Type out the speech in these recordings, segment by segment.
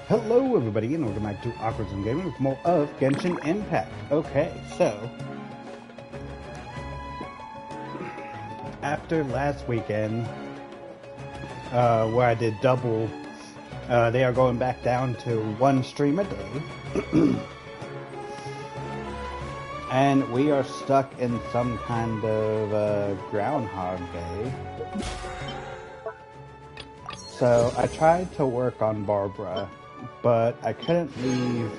Hello everybody and welcome back to Awkward Gaming with more of Genshin Impact. Okay, so after last weekend, where I did double, they are going back down to one stream a day. And we are stuck in some kind of Groundhog Day. So I tried to work on Barbara, but I couldn't leave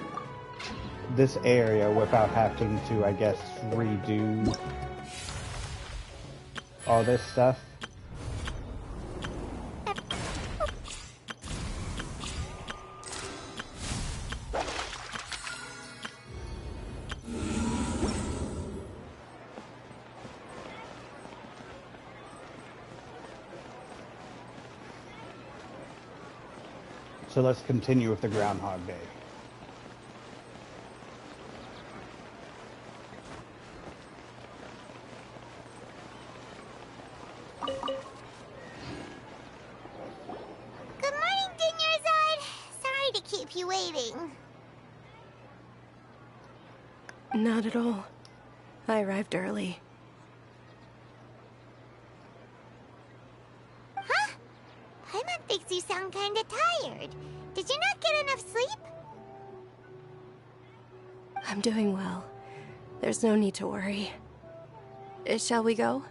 this area without having to, I guess, redo all this stuff. So let's continue with the Groundhog Day. Good morning, Dinyarzad. Sorry to keep you waiting. Not at all. I arrived early. Huh? Paimon thinks you sound kinda tired. Did you not get enough sleep? I'm doing well. There's no need to worry. Shall we go?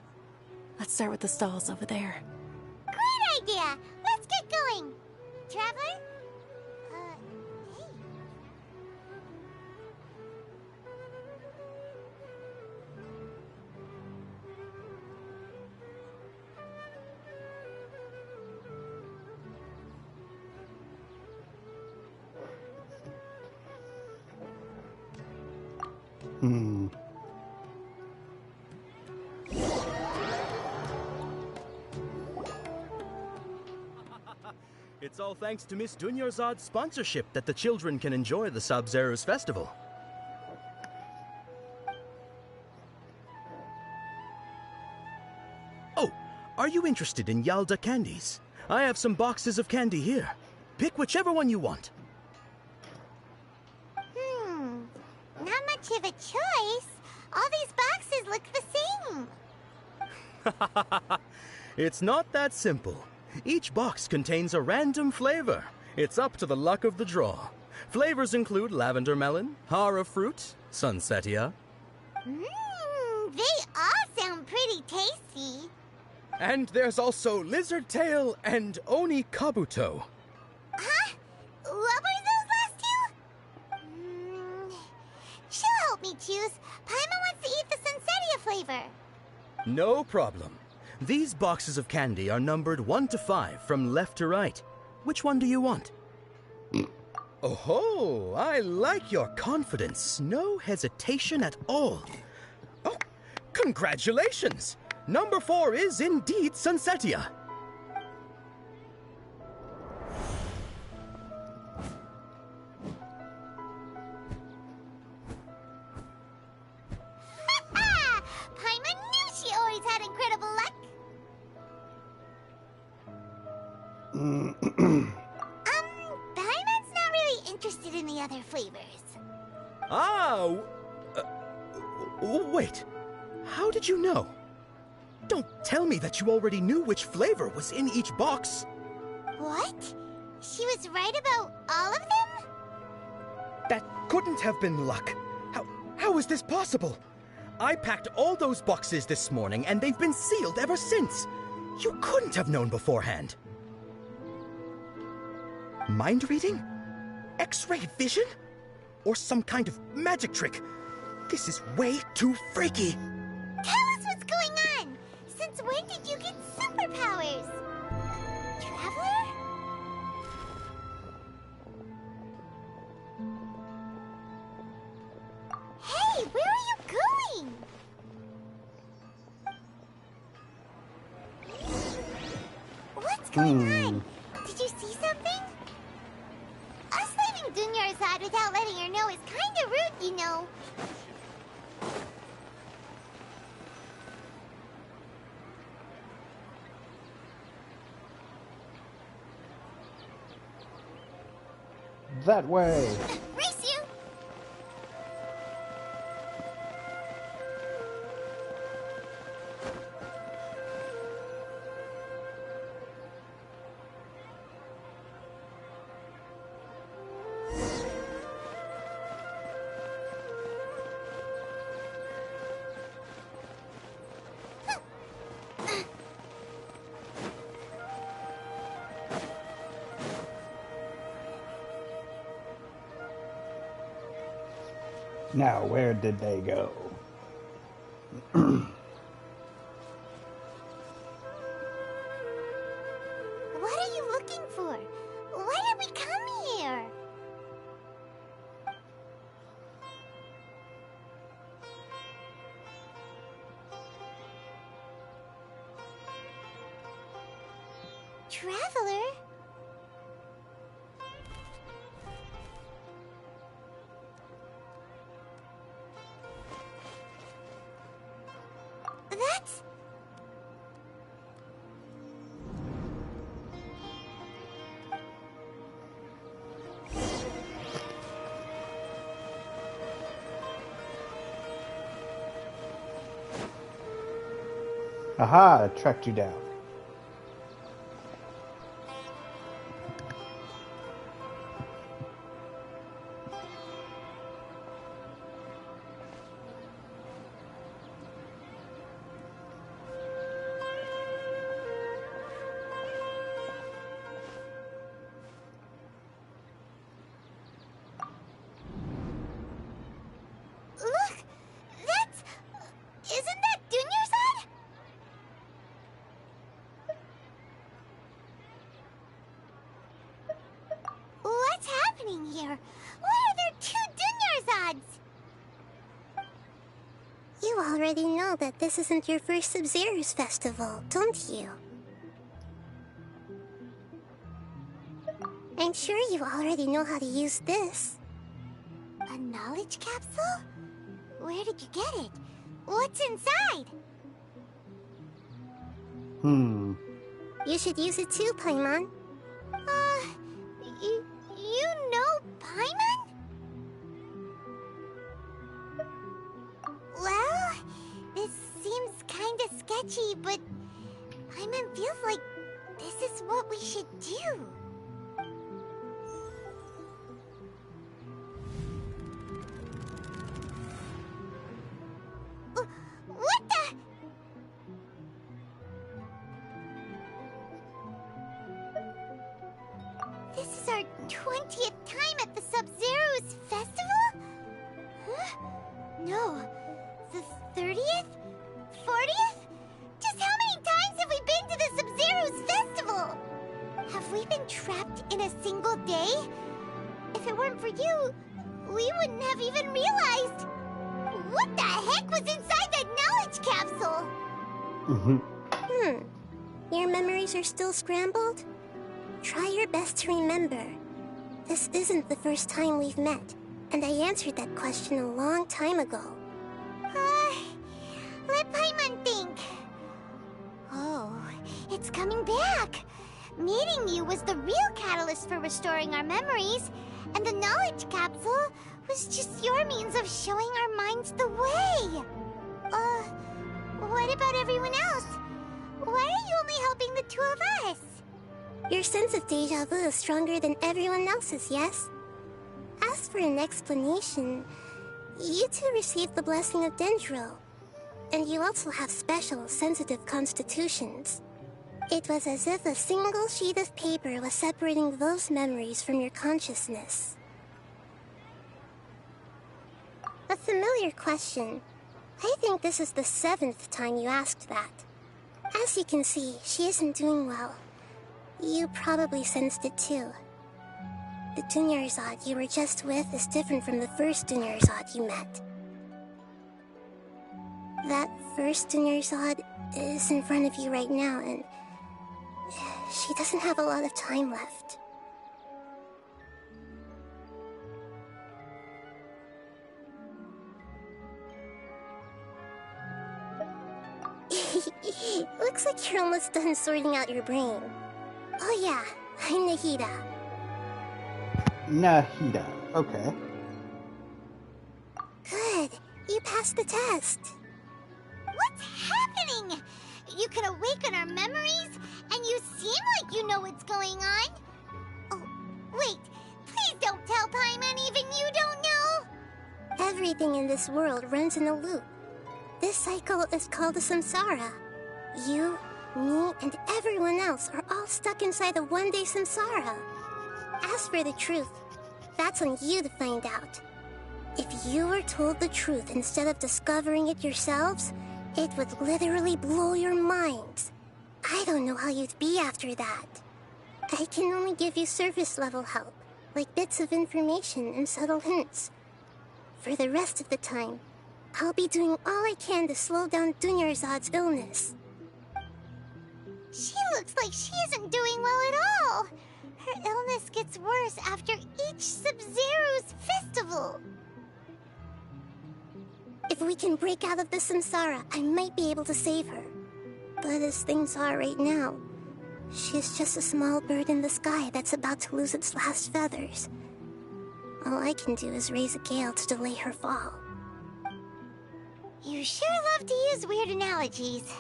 Let's start with the stalls over there. Great idea! Let's get going! Traveler? Hey. It's all thanks to Miss Dunyarzad's sponsorship that the children can enjoy the Sub-Zero's festival. Oh, are you interested in Yalda candies? I have some boxes of candy here. Pick whichever one you want. Not much of a choice. All these boxes look the same. It's not that simple. Each box contains a random flavor. It's up to the luck of the draw. Flavors include lavender melon, hara fruit, sunsetia. They all sound pretty tasty. And there's also lizard tail and oni kabuto. Huh? What were those last two? She'll help me choose. Paimon wants to eat the sunsetia flavor. No problem. These boxes of candy are numbered 1 to 5 from left to right. Which one do you want? Oh, I like your confidence. No hesitation at all. Oh, congratulations! Number 4 is indeed sunsetia. Paimon knew she always had incredible luck. Paimon's not really interested in the other flavors. Wait. How did you know? Don't tell me that you already knew which flavor was in each box. What? She was right about all of them? That couldn't have been luck. How is this possible? I packed all those boxes this morning and they've been sealed ever since. You couldn't have known beforehand. Mind reading? X-ray vision? Or some kind of magic trick? This is way too freaky. Tell us what's going on! Since when did you get superpowers? Traveler? Hey, where are you going? What's going on? Did you see something? Us leaving Dunyarzad without letting her know is kinda rude, you know. That way! Race you! Now, where did they go? What are you looking for? Why did we come here? Traveler? That's... Aha, I tracked you down. Look! That's... Isn't that Dunyarzad? What's happening here? Why are there two Dunyarzads? You already know that this isn't your first Sub-Zero's festival, don't you? I'm sure you already know how to use this. A knowledge capsule? Where did you get it? What's inside? You should use it too, Paimon. You know Paimon? Well, this seems kinda sketchy, but Paimon feels like this is what we should do. What the? This is our 20th time at the Sub-Zero's festival? Huh? No. The 30th? 40th? Just how many times have we been to the Sub-Zero's festival? Have we been trapped in a single day? If it weren't for you, we wouldn't have even realized. What the heck was inside that knowledge capsule? Your memories are still scrambled? Try your best to remember. This isn't the first time we've met, and I answered that question a long time ago. Let Paimon think. Oh, it's coming back. Meeting you was the real catalyst for restoring our memories, and the knowledge capsule was just your means of showing our minds the way. What about everyone else? Why are you only helping the two of us? Your sense of deja vu is stronger than everyone else's, yes? As for an explanation, you two received the blessing of Dendro, and you also have special, sensitive constitutions. It was as if a single sheet of paper was separating those memories from your consciousness. A familiar question. I think this is the 7th time you asked that. As you can see, she isn't doing well. You probably sensed it too. The Dunyarzad you were just with is different from the first Dunyarzad you met. That first Dunyarzad is in front of you right now, and she doesn't have a lot of time left. Looks like you're almost done sorting out your brain. Oh yeah, I'm Nahida. Nahida. Okay. Good. You passed the test. What's happening? You can awaken our memories, and you seem like you know what's going on. Oh, wait. Please don't tell Paimon even you don't know. Everything in this world runs in a loop. This cycle is called the samsara. You, me, and everyone else are all stuck inside the one-day samsara. As for the truth, that's on you to find out. If you were told the truth instead of discovering it yourselves, it would literally blow your minds. I don't know how you'd be after that. I can only give you surface-level help, like bits of information and subtle hints. For the rest of the time, I'll be doing all I can to slow down Dunyarzad's illness. She looks like she isn't doing well at all. Her illness gets worse after each Sub-Zero's festival. If we can break out of the samsara, I might be able to save her. But as things are right now, she's just a small bird in the sky that's about to lose its last feathers. All I can do is raise a gale to delay her fall. You sure love to use weird analogies.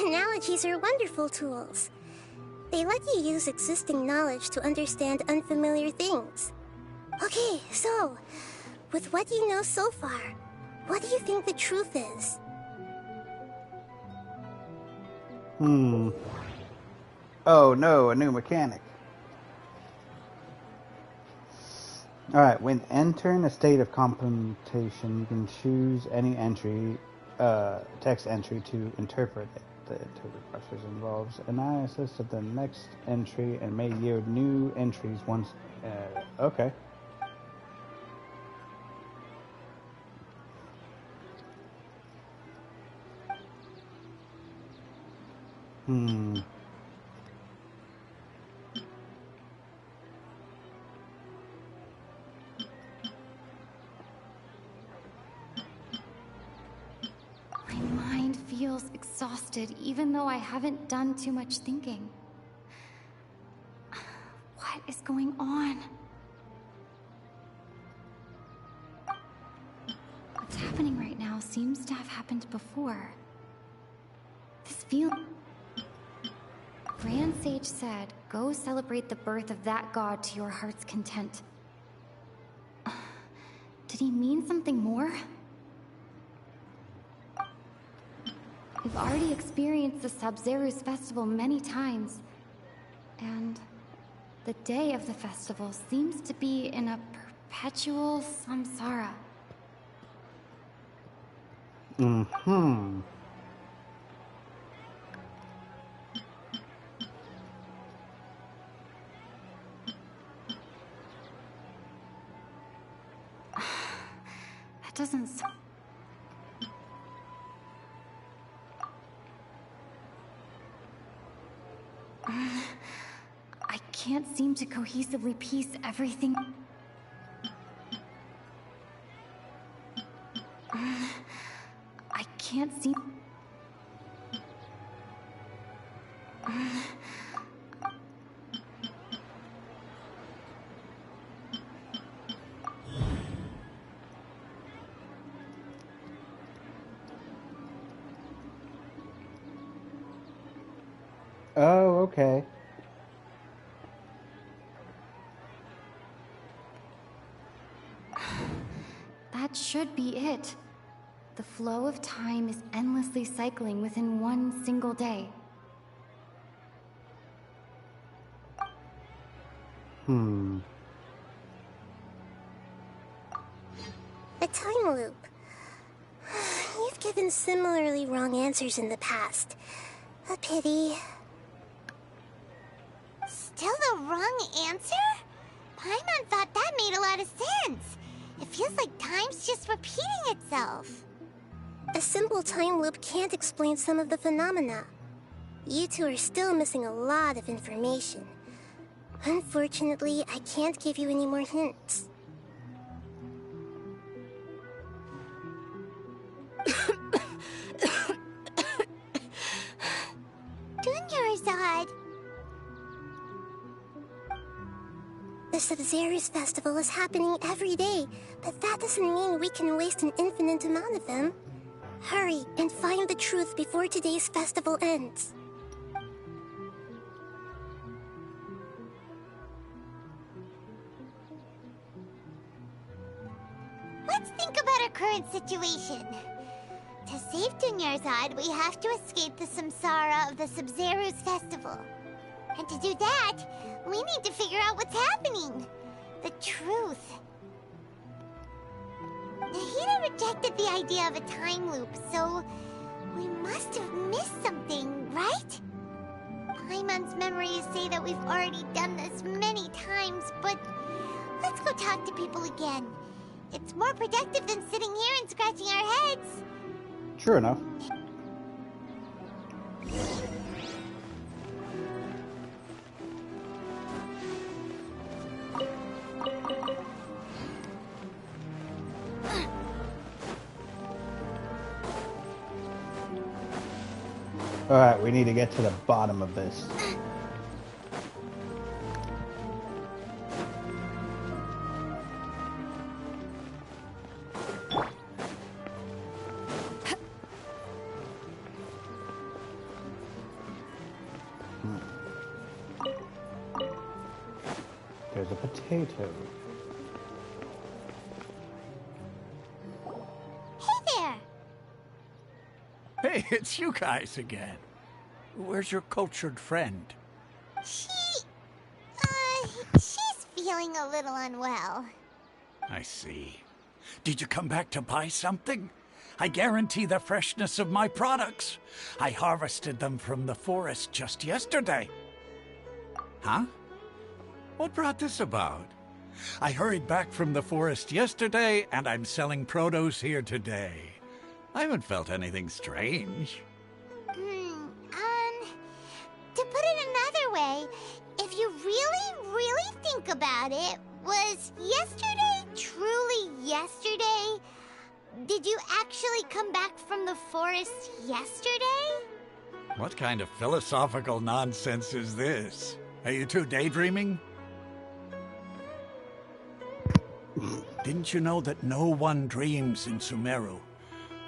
Analogies are wonderful tools. They let you use existing knowledge to understand unfamiliar things. Okay, so, with what you know so far, what do you think the truth is? Oh no, a new mechanic. Alright, when entering a state of contemplation, you can choose any entry, text entry to interpret it. The interpret process involves analysis of the next entry and may yield new entries once... okay. My mind feels exhausted, even though I haven't done too much thinking. What is going on? What's happening right now seems to have happened before. This feeling... Grand Sage said, go celebrate the birth of that god to your heart's content. Did he mean something more? We've already experienced the Sub-Zero's festival many times. And the day of the festival seems to be in a perpetual samsara. That doesn't sound... I can't seem to cohesively piece everything... I can't seem... Oh, okay. That should be it. The flow of time is endlessly cycling within one single day. A time loop. You've given similarly wrong answers in the past. A pity. Still the wrong answer? Paimon thought that made a lot of sense. It feels like time's just repeating itself. A simple time loop can't explain some of the phenomena. You two are still missing a lot of information. Unfortunately, I can't give you any more hints. Dunyarzad. The Sub-Zero's festival is happening every day, but that doesn't mean we can waste an infinite amount of them. Hurry and find the truth before today's festival ends. Let's think about our current situation. To save Dunyarzad, we have to escape the samsara of the Sub-Zero's festival. And to do that, we need to figure out what's happening. The truth. Nahida rejected the idea of a time loop, so we must have missed something, right? Paimon's memories say that we've already done this many times, but let's go talk to people again. It's more productive than sitting here and scratching our heads. True enough. Alright, we need to get to the bottom of this. There's a potato. Hey there! Hey, it's you guys again. Where's your cultured friend? She's feeling a little unwell. I see. Did you come back to buy something? I guarantee the freshness of my products. I harvested them from the forest just yesterday. Huh? What brought this about? I hurried back from the forest yesterday, and I'm selling produce here today. I haven't felt anything strange. To put it another way, if you really think about it, was yesterday truly yesterday? Did you actually come back from the forest yesterday? What kind of philosophical nonsense is this? Are you two daydreaming? Didn't you know that no one dreams in Sumeru?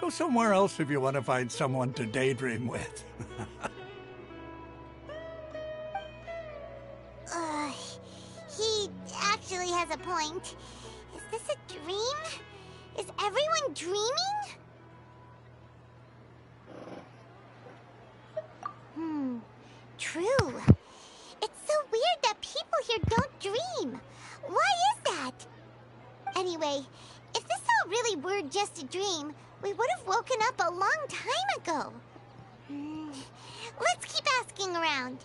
Go somewhere else if you want to find someone to daydream with. He actually has a point. Is this a dream? Is everyone dreaming? True. It's so weird that people here don't dream. Why is that? Anyway, if this all really were just a dream, we would have woken up a long time ago. Let's keep asking around.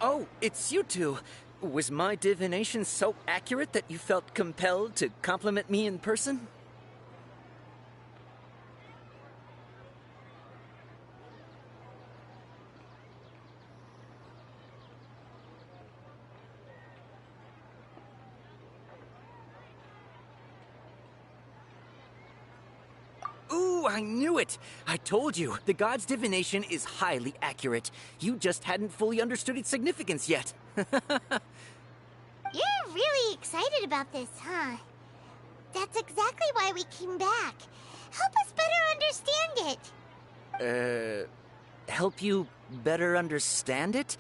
Oh, it's you two. Was my divination so accurate that you felt compelled to compliment me in person? Ooh, I knew it! I told you, the god's divination is highly accurate. You just hadn't fully understood its significance yet. You're really excited about this, huh? That's exactly why we came back. Help us better understand it. Help you better understand it?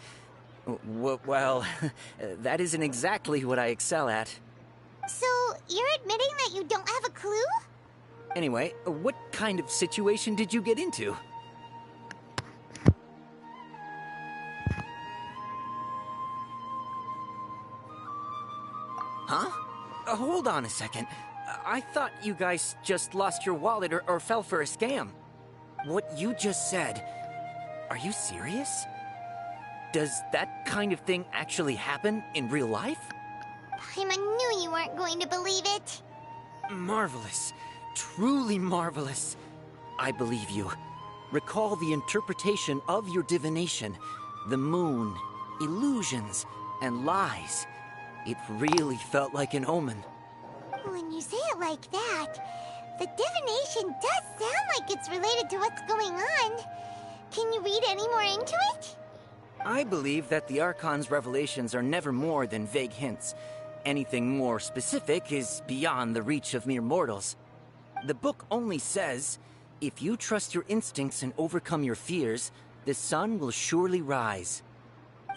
Well, that isn't exactly what I excel at. So, you're admitting that you don't have a clue? Anyway, what kind of situation did you get into? Huh? Hold on a second. I thought you guys just lost your wallet or fell for a scam. What you just said, are you serious? Does that kind of thing actually happen in real life? Paimon knew you weren't going to believe it. Marvelous. Truly marvelous. I believe you. Recall the interpretation of your divination. The moon, illusions, and lies. It really felt like an omen. When you say it like that, The divination does sound like it's related to what's going on. Can you read any more into it? I believe that the Archon's revelations are never more than vague hints. Anything more specific is beyond the reach of mere mortals. The book only says, if you trust your instincts and overcome your fears, the sun will surely rise.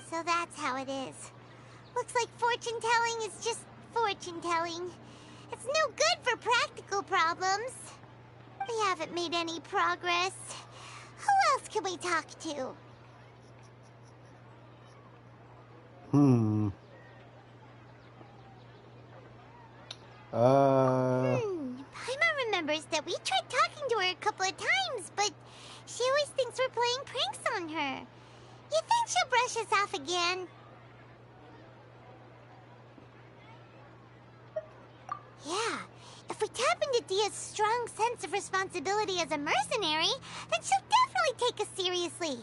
So that's how it is. Looks like fortune-telling is just fortune-telling. It's no good for practical problems. We haven't made any progress. Who else can we talk to? Paimon remembers that we tried talking to her a couple of times, but she always thinks we're playing pranks on her. You think she'll brush us off again? Yeah, if we tap into Dia's strong sense of responsibility as a mercenary, then she'll definitely take us seriously.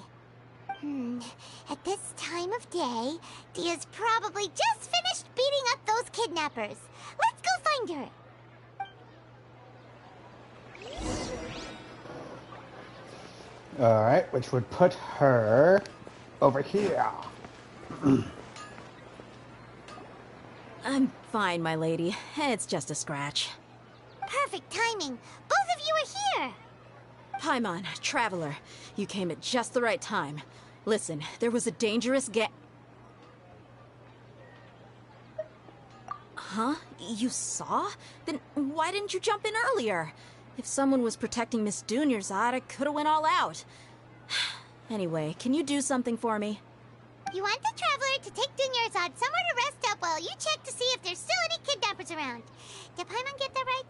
At this time of day, Dia's probably just finished beating up those kidnappers. Let's go find her. Alright, which would put her over here. I'm fine, my lady. It's just a scratch. Perfect timing. Both of you are here. Paimon, Traveler, you came at just the right time. Listen, there was a dangerous Huh? You saw? Then why didn't you jump in earlier? If someone was protecting Miss Dunyarzad, I could have went all out. Anyway, can you do something for me? You want the Traveler to take Dunyarzad somewhere to rest up while you check to see if there's still any kidnappers around. Did Paimon get that right?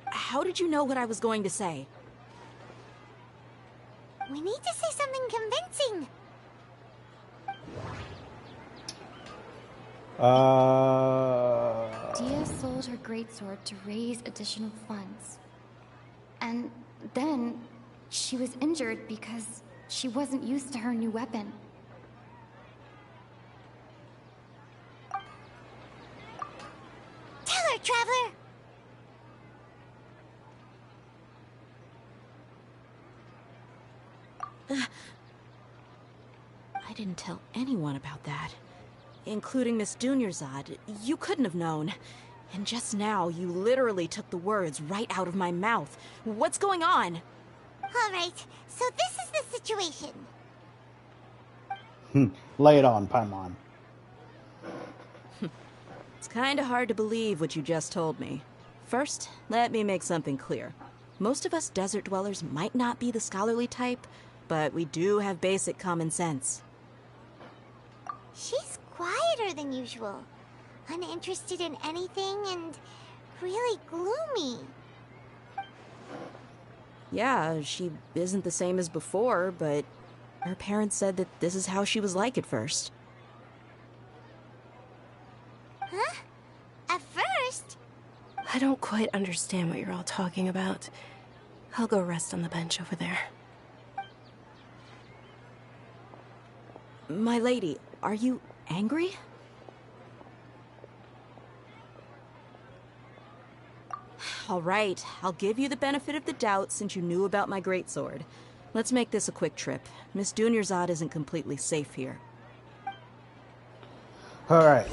How did you know what I was going to say? We need to say something convincing. Dia sold her greatsword to raise additional funds. And then she was injured because she wasn't used to her new weapon. Tell her, Traveler! I didn't tell anyone about that. Including Miss Dunyarzad. You couldn't have known. And just now, you literally took the words right out of my mouth. What's going on? Alright, so this is the situation. Lay it on, Paimon. It's kinda hard to believe what you just told me. First, let me make something clear. Most of us desert dwellers might not be the scholarly type, but we do have basic common sense. She's quieter than usual. Uninterested in anything and really gloomy. Yeah, she isn't the same as before, but her parents said that this is how she was like at first. Huh? At first? I don't quite understand what you're all talking about. I'll go rest on the bench over there. My lady, are you angry? All right, I'll give you the benefit of the doubt since you knew about my greatsword. Let's make this a quick trip. Miss Dunyarzad isn't completely safe here. Alright.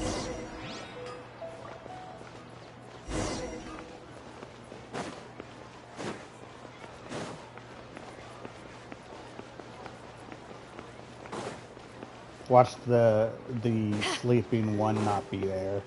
Watch the sleeping one not be there.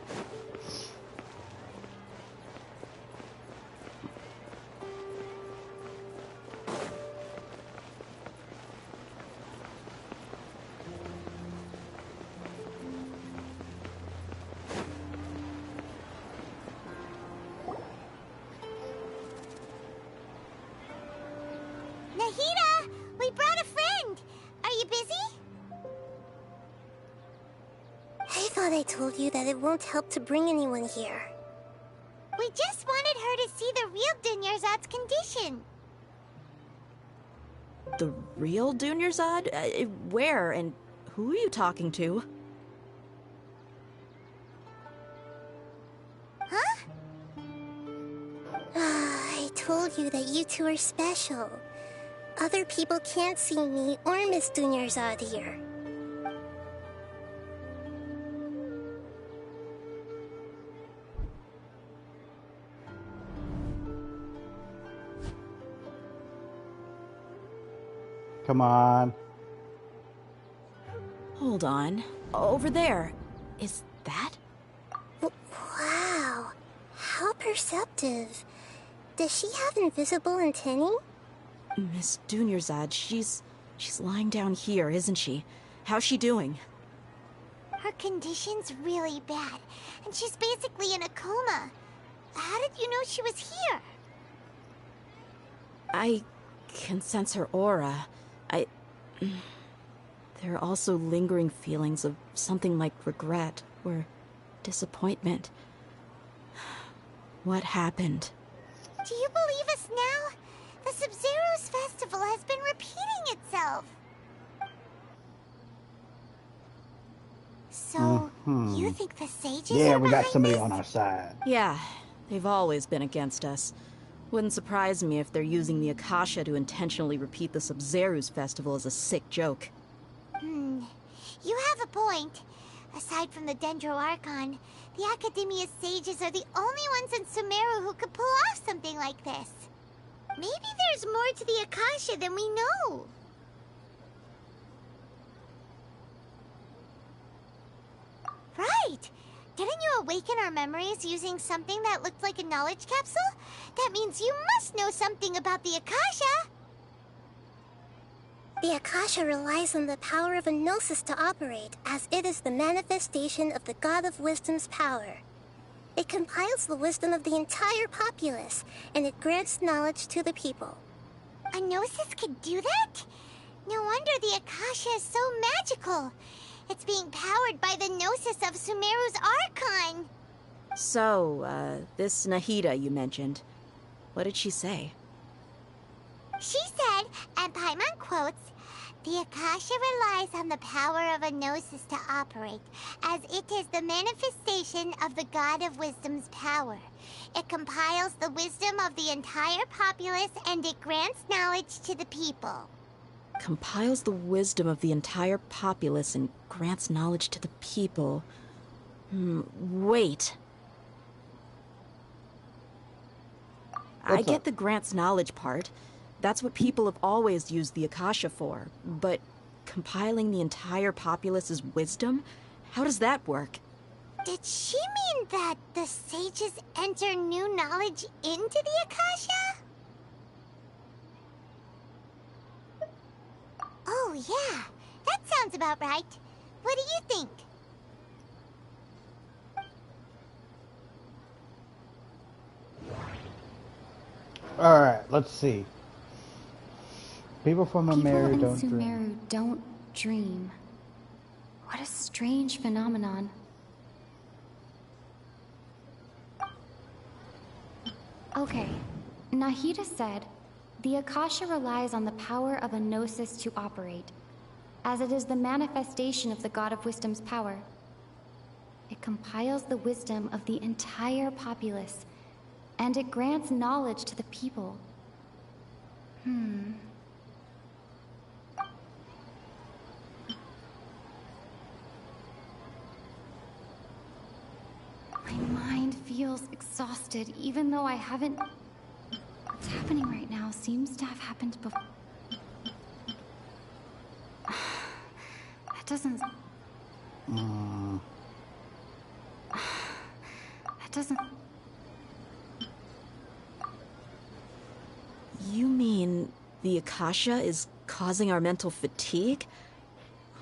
Nahida! We brought a friend! Are you busy? I thought I told you that it won't help to bring anyone here. We just wanted her to see the real Dunyarzad's condition. The real Dunyarzad? Where and who are you talking to? Huh? I told you that you two are special. Other people can't see me or Miss Dunyarzad here. Come on. Hold on. Over there. Is that? Wow. How perceptive. Does she have invisible antennae? Miss Dunyarzad, she's lying down here, isn't she? How's she doing? Her condition's really bad, and she's basically in a coma. How did you know she was here? I can sense her aura. There are also lingering feelings of something like regret or disappointment. What happened? Do you believe us now? The Sub-Zero's festival has been repeating itself. So, you think the sages are we got behind somebody this? on our side. Yeah, they've always been against us. Wouldn't surprise me if they're using the Akasha to intentionally repeat the Sub-Zero's festival as a sick joke. You have a point. Aside from the Dendro Archon, the Academia sages are the only ones in Sumeru who could pull off something like this. Maybe there's more to the Akasha than we know. Right! Didn't you awaken our memories using something that looked like a knowledge capsule? That means you must know something about the Akasha! The Akasha relies on the power of a gnosis to operate, as it is the manifestation of the God of Wisdom's power. It compiles the wisdom of the entire populace, and it grants knowledge to the people. A gnosis could do that? No wonder the Akasha is so magical. It's being powered by the gnosis of Sumeru's Archon. So, this Nahida you mentioned, what did she say? She said, and Paimon quotes, "The Akasha relies on the power of a gnosis to operate, as it is the manifestation of the God of Wisdom's power. It compiles the wisdom of the entire populace, and it grants knowledge to the people." Compiles the wisdom of the entire populace and grants knowledge to the people. Wait. I get the grants knowledge part. That's what people have always used the Akasha for. But compiling the entire populace's wisdom? How does that work? Did she mean that the sages enter new knowledge into the Akasha? Oh, yeah. That sounds about right. What do you think? Alright, let's see. People from Sumeru People in don't Sumeru dream. don't dream. What a strange phenomenon. Okay, Nahida said, the Akasha relies on the power of a gnosis to operate, as it is the manifestation of the God of Wisdom's power. It compiles the wisdom of the entire populace, and it grants knowledge to the people. My mind feels exhausted, even though I haven't... What's happening right now seems to have happened before. That doesn't... That doesn't... You mean the Akasha is causing our mental fatigue?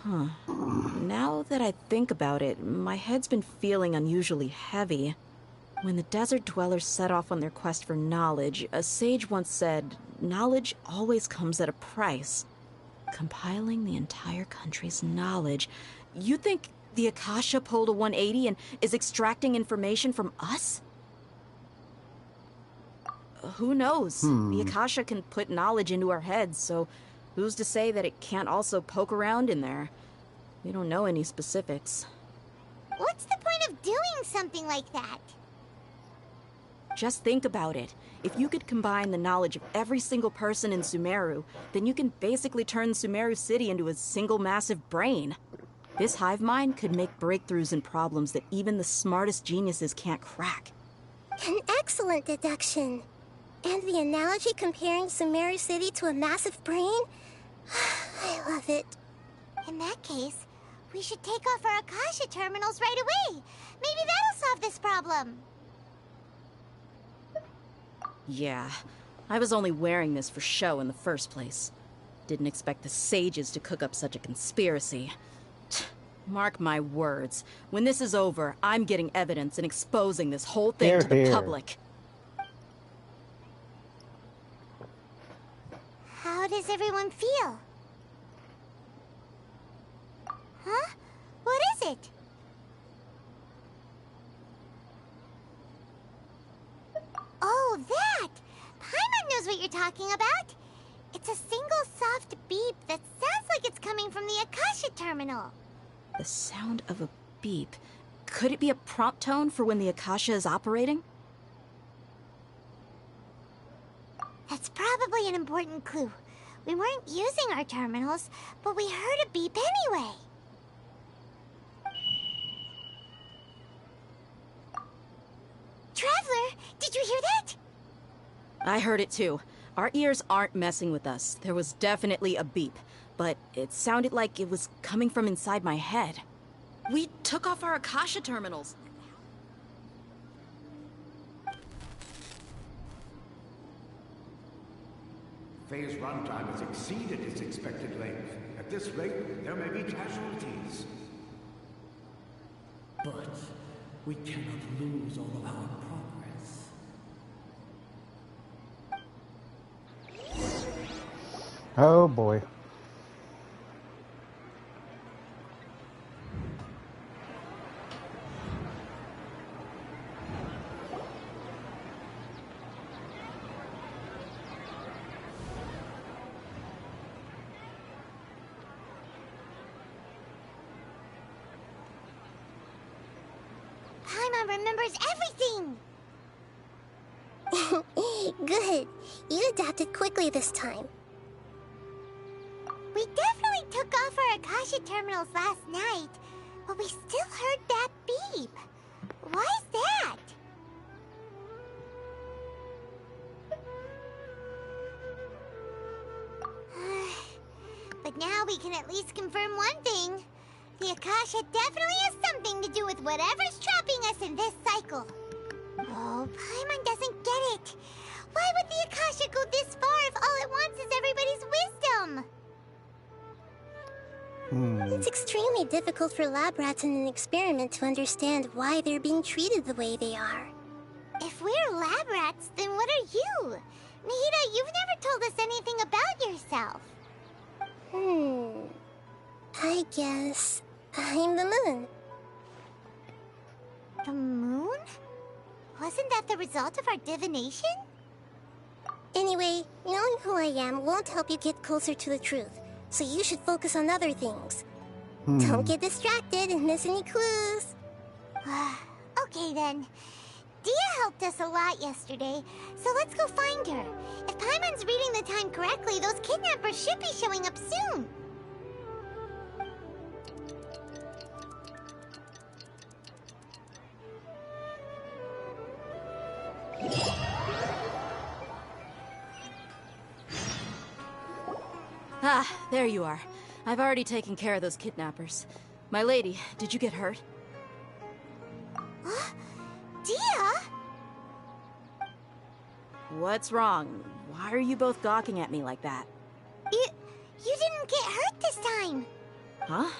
Huh. Now that I think about it, my head's been feeling unusually heavy. When the desert dwellers set off on their quest for knowledge, a sage once said, knowledge always comes at a price. Compiling the entire country's knowledge. You think the Akasha pulled a 180 and is extracting information from us? Who knows? The Akasha can put knowledge into our heads, so who's to say that it can't also poke around in there? We don't know any specifics. What's the point of doing something like that? Just think about it. if you could combine the knowledge of every single person in Sumeru, then you can basically turn Sumeru City into a single massive brain. This hive mind could make breakthroughs in problems that even the smartest geniuses can't crack. An excellent deduction. And the analogy comparing Sumeru City to a massive brain? I love it. In that case, we should take off our Akasha terminals right away. Maybe that'll solve this problem. Yeah, I was only wearing this for show in the first place. Didn't expect the sages to cook up such a conspiracy. Mark my words, when this is over, I'm getting evidence and exposing this whole thing to the public. How does everyone feel? Huh? What is it? Oh, that! Paimon knows what you're talking about. It's a single soft beep that sounds like it's coming from the Akasha terminal. The sound of a beep. Could it be a prompt tone for when the Akasha is operating? That's probably an important clue. We weren't using our terminals, but we heard a beep anyway. Traveler, did you hear that? I heard it too. Our ears aren't messing with us. There was definitely a beep, but it sounded like it was coming from inside my head. We took off our Akasha terminals. Phase runtime has exceeded its expected length. At this rate, there may be casualties. But we cannot lose all of our progress. Oh boy. Paimon remembers everything! Good. You adapted quickly this time. We definitely took off our Akasha terminals last night, but we still heard that beep. Why is that? But now we can at least confirm one thing. The Akasha definitely has something to do with whatever's trapping us in this cycle. Oh, Paimon doesn't get it. Why would the Akasha go this far if all it wants is everybody's wisdom? It's extremely difficult for lab rats in an experiment to understand why they're being treated the way they are. If we're lab rats, then what are you? Nihida, you've never told us anything about yourself. I guess I'm the moon. The moon? Wasn't that the result of our divination? Anyway, knowing who I am won't help you get closer to the truth, so you should focus on other things. Don't get distracted and miss any clues. Okay then. Dia helped us a lot yesterday, so let's go find her. If Paimon's reading the time correctly, those kidnappers should be showing up soon. Ah, there you are. I've already taken care of those kidnappers. My lady, did you get hurt? Dia? What's wrong? Why are you both gawking at me like that? You didn't get hurt this time. Huh?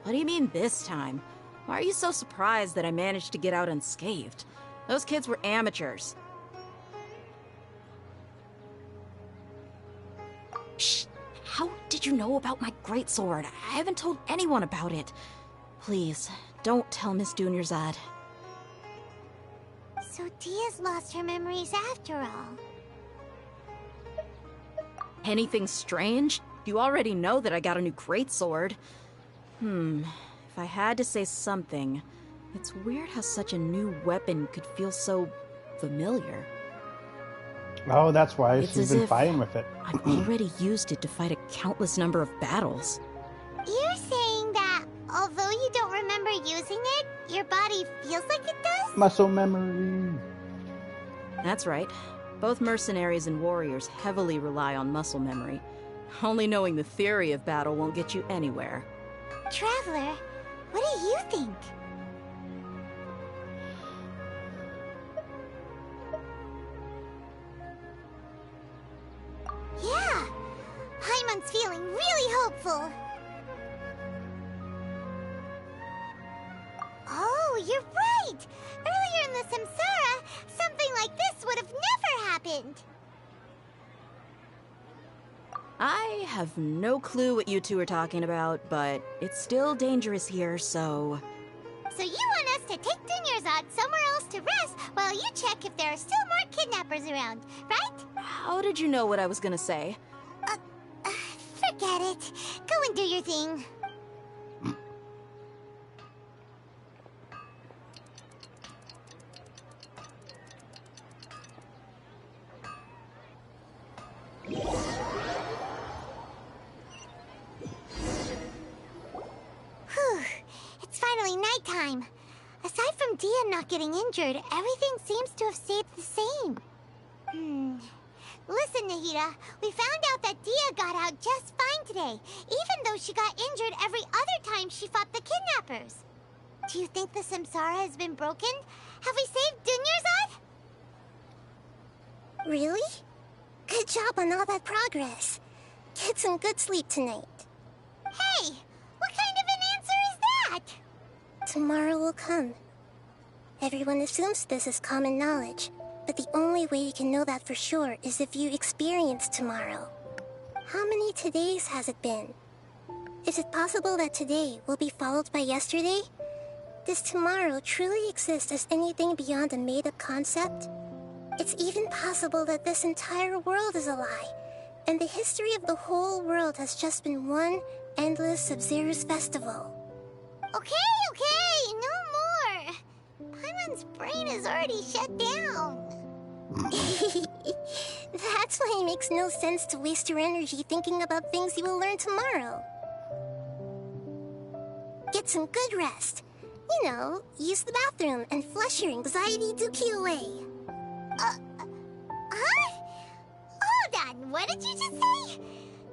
What do you mean this time? Why are you so surprised that I managed to get out unscathed? Those kids were amateurs. Shh! How did you know about my greatsword? I haven't told anyone about it. Please, don't tell Miss Dunyarzad. So Dia's lost her memories after all. Anything strange? You already know that I got a new greatsword. If I had to say something, it's weird how such a new weapon could feel so familiar. Oh, that's why It's she's as been if fighting with it. I've already used it to fight a countless number of battles. You're saying that although you don't remember using it, your body feels like it does? Muscle memory. That's right. Both mercenaries and warriors heavily rely on muscle memory. Only knowing the theory of battle won't get you anywhere. Traveler, what do you think? Yeah, Paimon's feeling really hopeful. Oh, you're right! Earlier in the Samsara, something like this would have never happened. I have no clue what you two are talking about, but it's still dangerous here, so... So you want us to take Dunyarzad somewhere else to rest while you check if there are still more kidnappers around, right? How did you know what I was gonna say? Forget it. Go and do your thing. Whew. It's finally nighttime. Aside from Dia not getting injured, everything seems to have stayed the same. Listen, Nahida, we found out that Dia got out just fine today, even though she got injured every other time she fought the kidnappers. Do you think the Samsara has been broken? Have we saved Dunyarzad? Really? Good job on all that progress. Get some good sleep tonight. Hey, what kind of an answer is that? Tomorrow will come. Everyone assumes this is common knowledge, but the only way you can know that for sure is if you experience tomorrow. How many todays has it been? Is it possible that today will be followed by yesterday? Does tomorrow truly exist as anything beyond a made-up concept? It's even possible that this entire world is a lie, and the history of the whole world has just been one endless Sub-Zero's festival. Okay, no more. Paimon's brain is already shut down. That's why it makes no sense to waste your energy thinking about things you will learn tomorrow. Get some good rest. You know, use the bathroom and flush your anxiety dookie away. Huh? Hold on, what did you just say?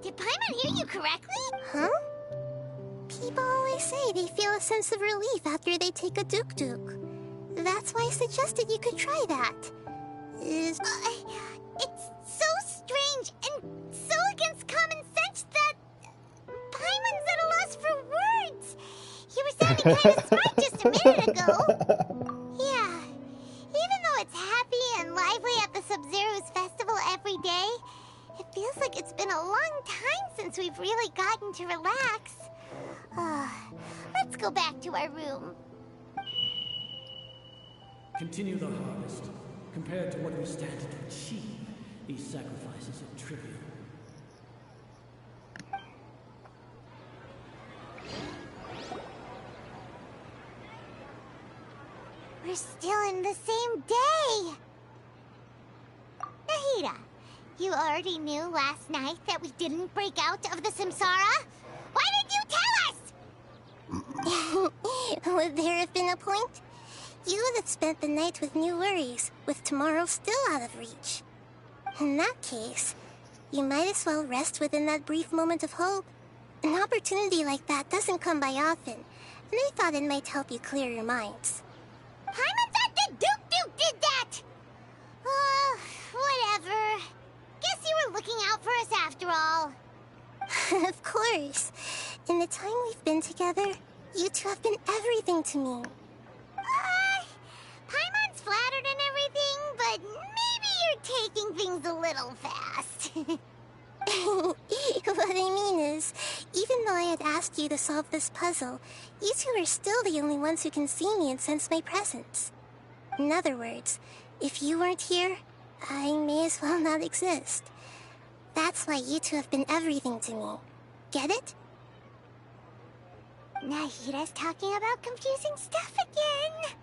Did Paimon hear you correctly? Huh? People always say they feel a sense of relief after they take a duk-duk. That's why I suggested you could try that. It's so strange and so against common sense that Paimon's at a loss for words. You were sounding kind of smart just a minute ago. Yeah, even though it's happy and lively at the Sub-Zero's festival every day, it feels like it's been a long time since we've really gotten to relax. Let's go back to our room. Continue the harvest. Compared to what we stand to achieve, these sacrifices are trivial. We're still in the same day. Nahida, you already knew last night that we didn't break out of the Samsara? Why did you tell us? Would there have been a point? You would have spent the night with new worries, with tomorrow still out of reach. In that case, you might as well rest within that brief moment of hope. An opportunity like that doesn't come by often, and I thought it might help you clear your minds. Paimon thought the Duke did that! Whatever. Guess you were looking out for us after all. Of course. In the time we've been together, you two have been everything to me. Paimon's flattered and everything, but maybe you're taking things a little fast. What I mean is, even though I had asked you to solve this puzzle, you two are still the only ones who can see me and sense my presence. In other words, if you weren't here, I may as well not exist. That's why you two have been everything to me. Get it? Nahida's talking about confusing stuff again.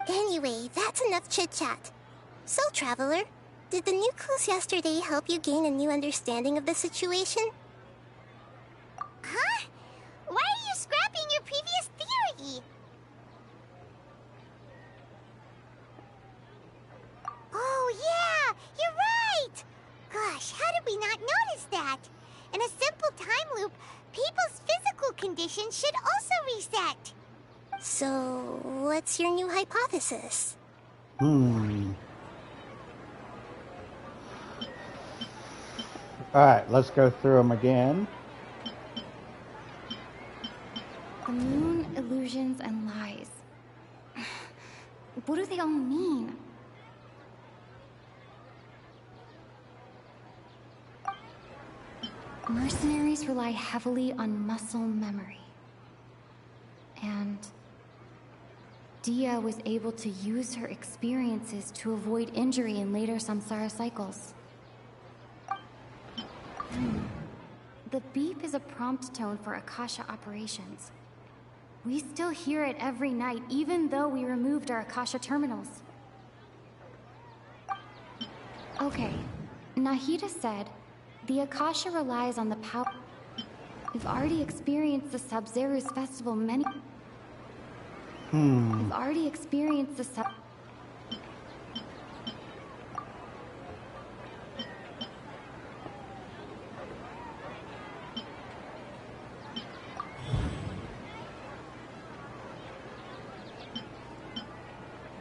Anyway, that's enough chit-chat. So, Traveler, did the new clues yesterday help you gain a new understanding of the situation? Huh? Why are you scrapping your previous theory? Oh, yeah! You're right! Gosh, how did we not notice that? In a simple time loop, people's physical conditions should also reset. So, what's your new hypothesis? Alright, let's go through them again. The moon, illusions, and lies. What do they all mean? Mercenaries rely heavily on muscle memory. And Dia was able to use her experiences to avoid injury in later samsara cycles. The beep is a prompt tone for Akasha operations. We still hear it every night, even though we removed our Akasha terminals. Okay, Nahida said, the Akasha relies on the power... We've already experienced the Sub-Zeru's festival many... We've already experienced the Sub...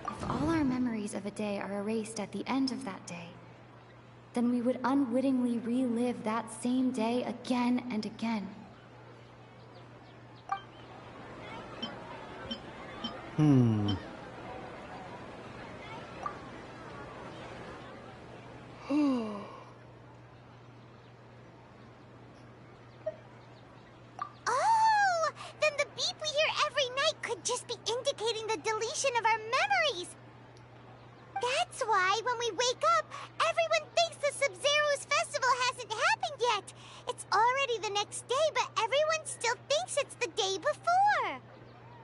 If all our memories of a day are erased at the end of that day, then we would unwittingly relive that same day again and again. Oh! Then the beep we hear every night could just be indicating the deletion of our memories! That's why, when we wake up, everyone thinks the Sub-Zeru's festival hasn't happened yet! It's already the next day, but everyone still thinks it's the day before!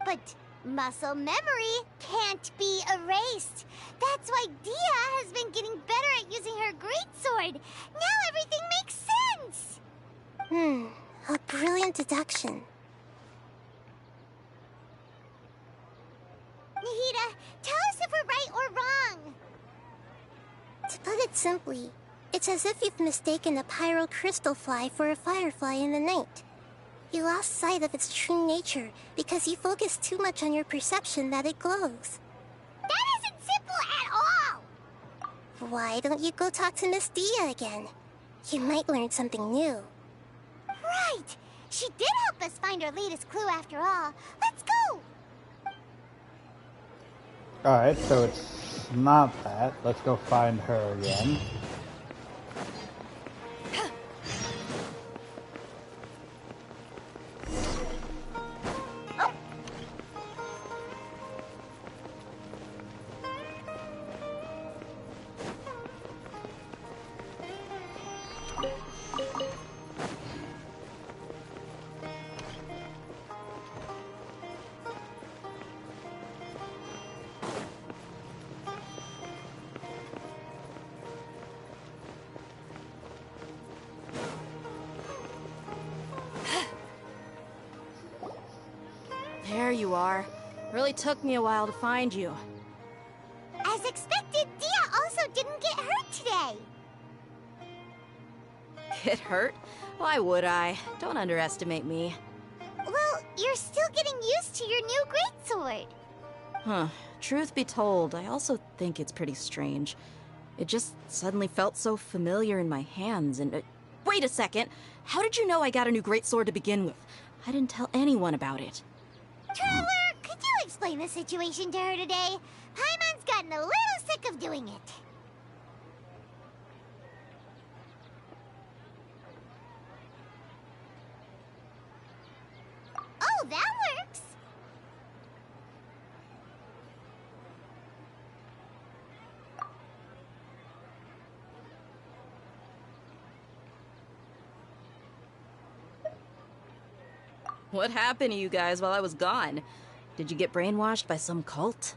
But muscle memory can't be erased. That's why Dia has been getting better at using her greatsword. Now everything makes sense! A brilliant deduction. Nahida, tell us if we're right or wrong. To put it simply, it's as if you've mistaken a pyro crystal fly for a firefly in the night. You lost sight of its true nature because you focused too much on your perception that it glows. That isn't simple at all! Why don't you go talk to Miss Dia again? You might learn something new. Right! She did help us find our latest clue after all. Let's go! Alright, so it's not that. Let's go find her again. There you are. Really took me a while to find you. As expected, Dia also didn't get hurt today. Get hurt? Why would I? Don't underestimate me. Well, you're still getting used to your new greatsword. Huh. Truth be told, I also think it's pretty strange. It just suddenly felt so familiar in my hands and... wait a second! How did you know I got a new greatsword to begin with? I didn't tell anyone about it. Traveler, could you explain the situation to her today? Paimon's gotten a little sick of doing it. Oh, that works! What happened to you guys while I was gone? Did you get brainwashed by some cult?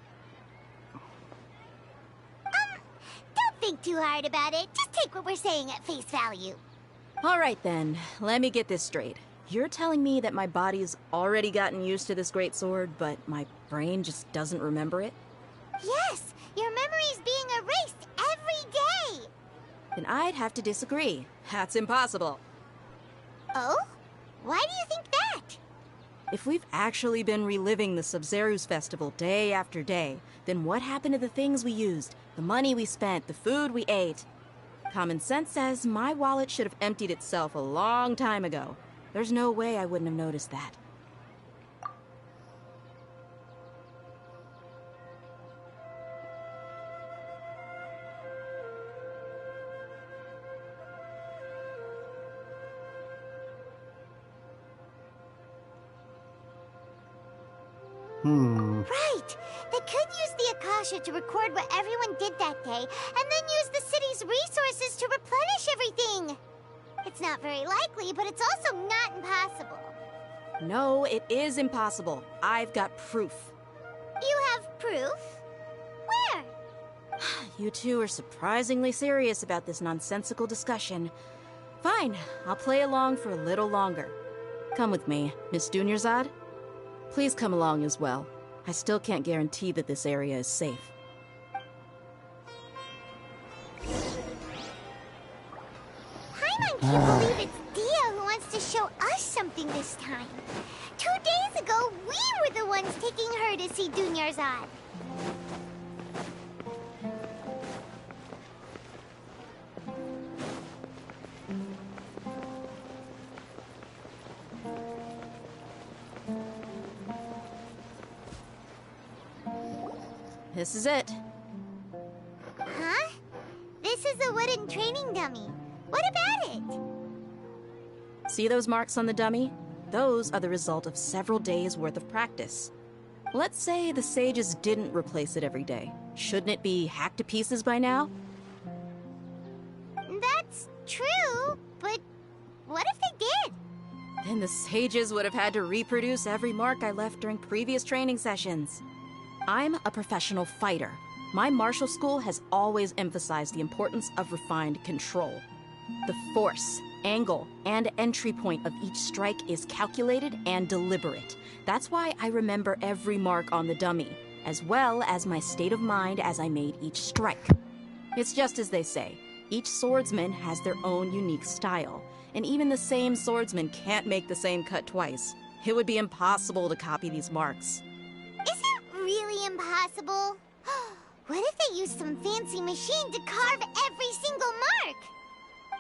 too hard about it. Just take what we're saying at face value. All right then, let me get this straight. You're telling me that my body's already gotten used to this great sword, but my brain just doesn't remember it? Yes, your memory's being erased every day. Then I'd have to disagree. That's impossible. Oh? Why do you think that? If we've actually been reliving the Sub-Zeru's festival day after day, then what happened to the things we used, the money we spent, the food we ate? Common sense says my wallet should have emptied itself a long time ago. There's no way I wouldn't have noticed that. Right! They could use the Akasha to record what everyone did that day, and then use the city's resources to replenish everything! It's not very likely, but it's also not impossible. No, it is impossible. I've got proof. You have proof? Where? You two are surprisingly serious about this nonsensical discussion. Fine, I'll play along for a little longer. Come with me, Miss Dunyarzad. Please come along as well. I still can't guarantee that this area is safe. Paimon can't believe it's Dia who wants to show us something this time. 2 days ago, we were the ones taking her to see Dunyarzad. This is it. Huh? This is a wooden training dummy. What about it? See those marks on the dummy? Those are the result of several days' worth of practice. Let's say the sages didn't replace it every day. Shouldn't it be hacked to pieces by now? That's true, but what if they did? Then the sages would have had to reproduce every mark I left during previous training sessions. I'm a professional fighter. My martial school has always emphasized the importance of refined control. The force, angle, and entry point of each strike is calculated and deliberate. That's why I remember every mark on the dummy, as well as my state of mind as I made each strike. It's just as they say, each swordsman has their own unique style, and even the same swordsman can't make the same cut twice. It would be impossible to copy these marks. Is it really impossible? What if they used some fancy machine to carve every single mark?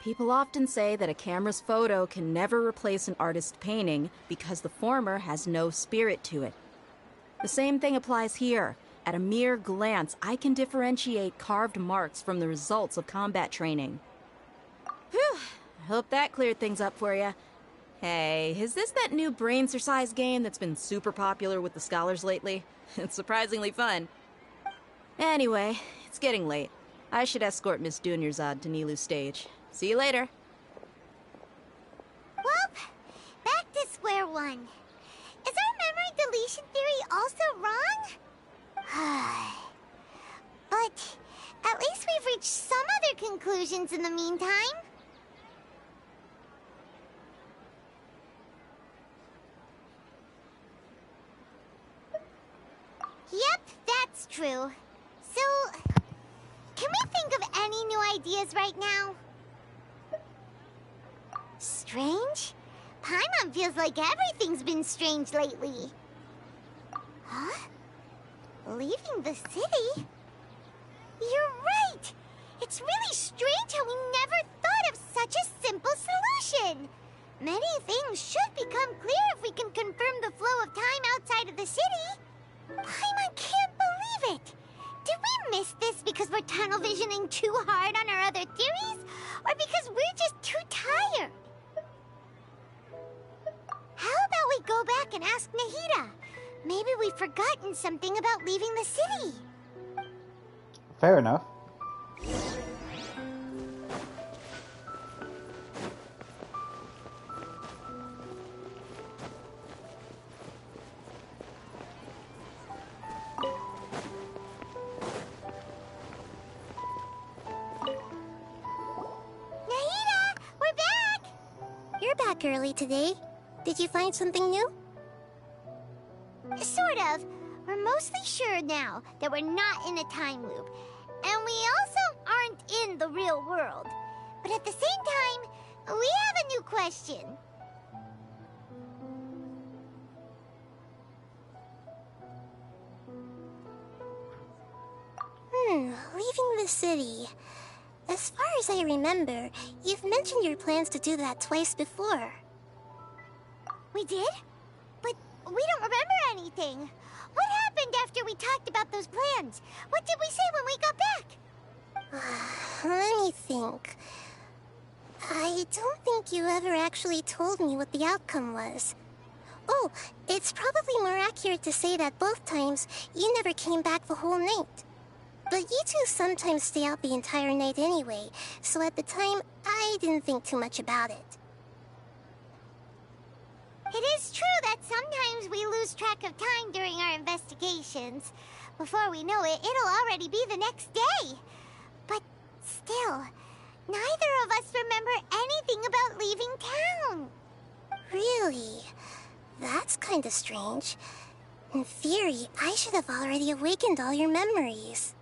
People often say that a camera's photo can never replace an artist's painting because the former has no spirit to it. The same thing applies here. At a mere glance, I can differentiate carved marks from the results of combat training. Whew, I hope that cleared things up for you. Hey, is this that new brain exercise game that's been super popular with the scholars lately? It's surprisingly fun. Anyway, it's getting late. I should escort Miss Dunyarzad to Nilu's stage. See you later. Well, back to square one. Is our memory deletion theory also wrong? But at least we've reached some other conclusions in the meantime. Yep, that's true. So, can we think of any new ideas right now? Strange? Paimon feels like everything's been strange lately. Huh? Leaving the city? You're right! It's really strange how we never thought of such a simple solution! Many things should become clear if we can confirm the flow of time outside of the city. Paimon can't believe it! Did we miss this because we're tunnel visioning too hard on our other theories? Or because we're just too tired? How about we go back and ask Nahida? Maybe we've forgotten something about leaving the city. Fair enough. back early today. Did you find something new? Sort of. We're mostly sure now that we're not in a time loop. And we also aren't in the real world. But at the same time, we have a new question. Leaving the city. As far as I remember, you've mentioned your plans to do that twice before. We did? But we don't remember anything. What happened after we talked about those plans? What did we say when we got back? Let me think. I don't think you ever actually told me what the outcome was. Oh, it's probably more accurate to say that both times you never came back the whole night. But you two sometimes stay out the entire night anyway, so at the time, I didn't think too much about it. It is true that sometimes we lose track of time during our investigations. Before we know it, it'll already be the next day. But still, neither of us remember anything about leaving town. Really? That's kinda strange. In theory, I should have already awakened all your memories.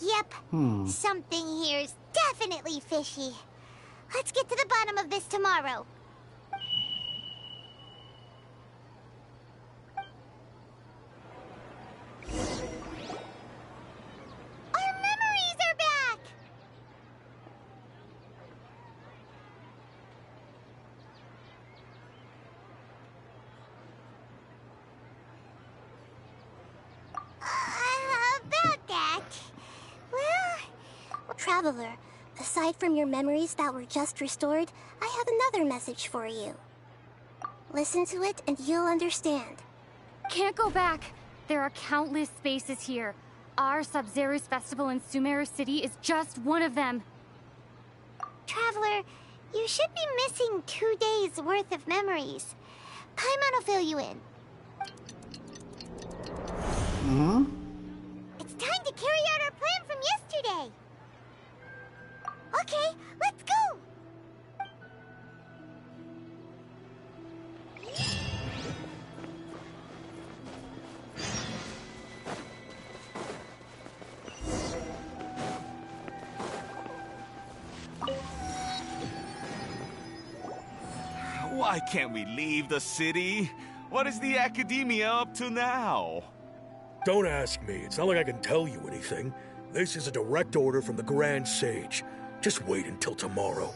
Yep. Something here's definitely fishy. Let's get to the bottom of this tomorrow. Our memories are back! About that... Well... Traveler, aside from your memories that were just restored, I have another message for you. Listen to it and you'll understand. Can't go back. There are countless spaces here. Our Sub-Zero's festival in Sumeru City is just one of them. Traveler, you should be missing 2 days worth of memories. Paimon will fill you in. It's time to carry out our plan from yesterday. Okay, let's go! Why can't we leave the city? What is the Academia up to now? Don't ask me. It's not like I can tell you anything. This is a direct order from the Grand Sage. Just wait until tomorrow.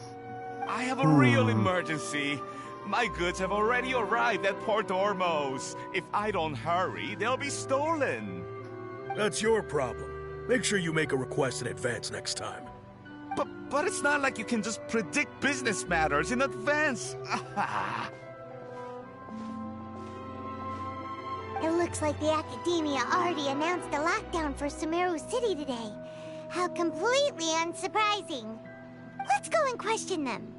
I have a real emergency. My goods have already arrived at Port.33. If I don't hurry, they'll be stolen. That's your problem. Make sure you make a request in advance next time. But it's not like you can just predict business matters in advance. It looks like the Academia already announced a lockdown for Sumeru City today. How completely unsurprising. Let's go and question them.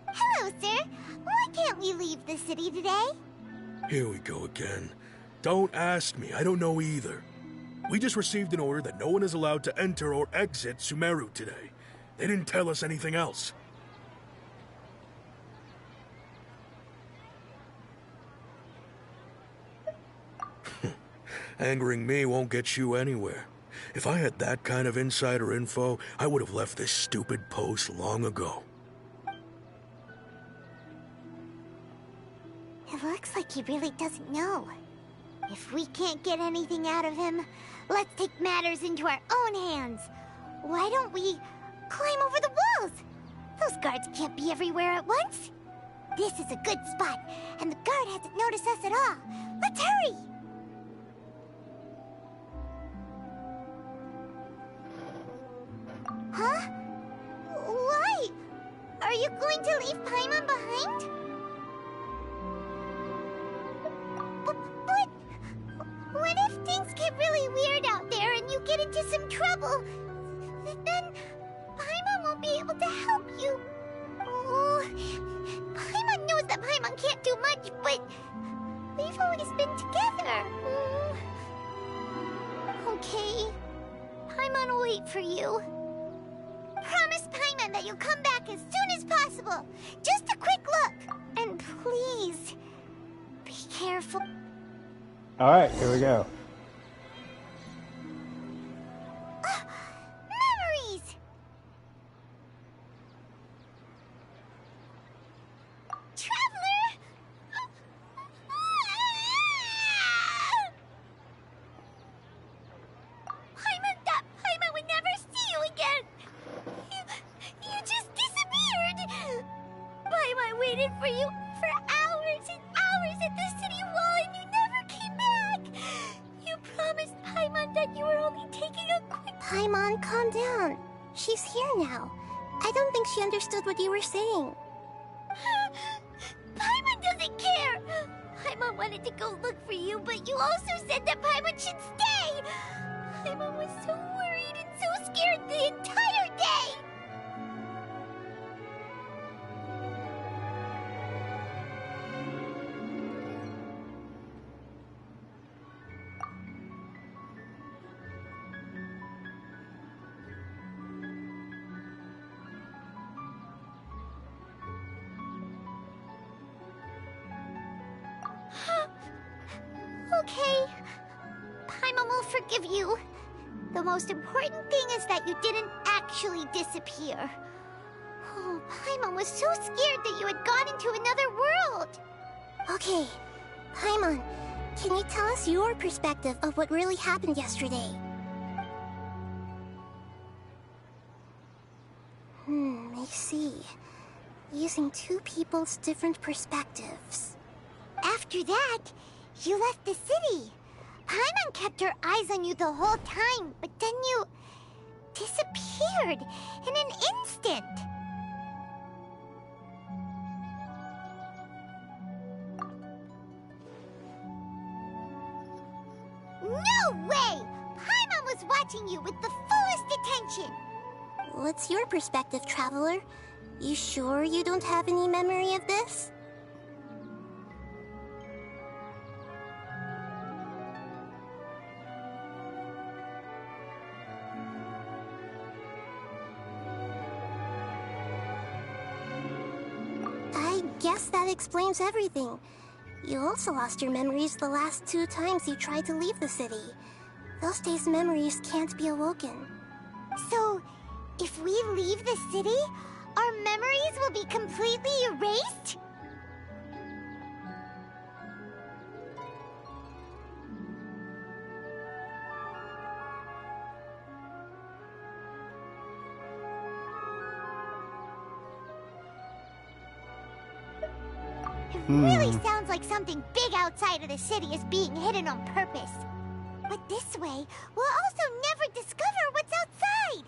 Hello, sir. Why can't we leave the city today? Here we go again. Don't ask me. I don't know either. We just received an order that no one is allowed to enter or exit Sumeru today. They didn't tell us anything else. Angering me won't get you anywhere. If I had that kind of insider info, I would have left this stupid post long ago. It looks like he really doesn't know. If we can't get anything out of him, let's take matters into our own hands. Why don't we climb over the walls? Those guards can't be everywhere at once. This is a good spot, and the guard hasn't noticed us at all. Let's hurry! Huh? Why? Are you going to leave Paimon behind? But what if things get really weird out there and you get into some trouble? Then Paimon won't be able to help you. Oh, Paimon knows that Paimon can't do much, but we've always been together. Okay. Paimon wait for you. Promise Paimon that you'll come back as soon as possible. Just a quick look. And please, be careful. Alright, here we go. Memories! Traveler! Paimon would never see you again! You just disappeared! Paimon waited for you for hours and hours at the city wall and you never came back! You promised Paimon that you were only taking a quick... Paimon, calm down. She's here now. I don't think she understood what you were saying. Paimon doesn't care! Paimon wanted to go look for you, but you also said that Paimon should stay! Paimon was so worried and so scared the entire day! Okay. Paimon will forgive you. The most important thing is that you didn't actually disappear. Oh, Paimon was so scared that you had gone into another world. Okay, Paimon, can you tell us your perspective of what really happened yesterday? I see. Using two people's different perspectives. After that, you left the city. Paimon kept her eyes on you the whole time, but then you disappeared in an instant. No way! Paimon was watching you with the fullest attention. What's your perspective, Traveler? You sure you don't have any memory of this? I guess that explains everything. You also lost your memories the last 2 times you tried to leave the city. Those days' memories can't be awoken. So, if we leave the city, our memories will be completely erased? It really sounds like something big outside of the city is being hidden on purpose. But this way, we'll also never discover what's outside.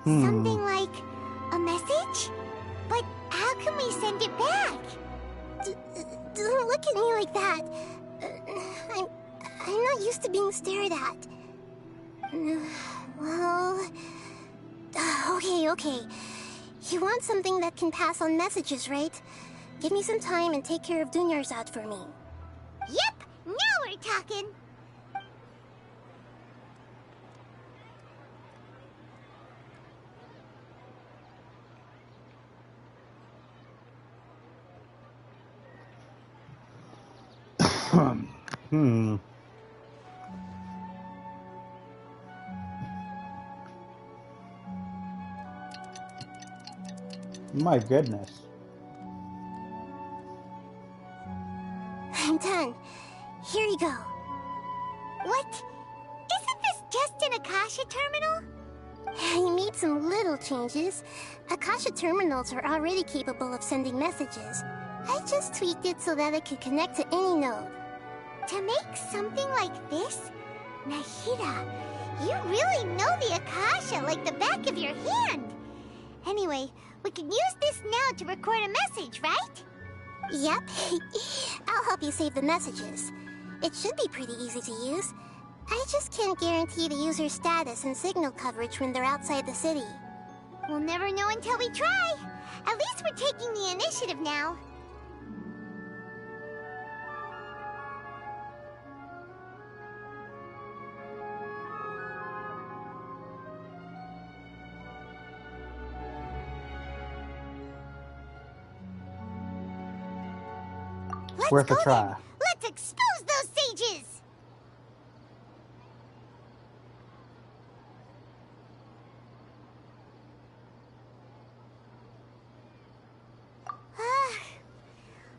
Something like a message? But how can we send it back? Don't look at me like that. I'm not used to being stared at. Well... Okay. You want something that can pass on messages, right? Give me some time and take care of Dunyarzad for me. Yep! Now we're talking! My goodness. I'm done. Here you go. What? Isn't this just an Akasha terminal? You made some little changes. Akasha terminals are already capable of sending messages. I just tweaked it so that it could connect to any node. To make something like this? Nahida, you really know the Akasha like the back of your hand. Anyway, we can use this now to record a message, right? Yep. I'll help you save the messages. It should be pretty easy to use. I just can't guarantee the user's status and signal coverage when they're outside the city. We'll never know until we try. At least we're taking the initiative now. Let's Worth a go try. then. Let's expose those sages!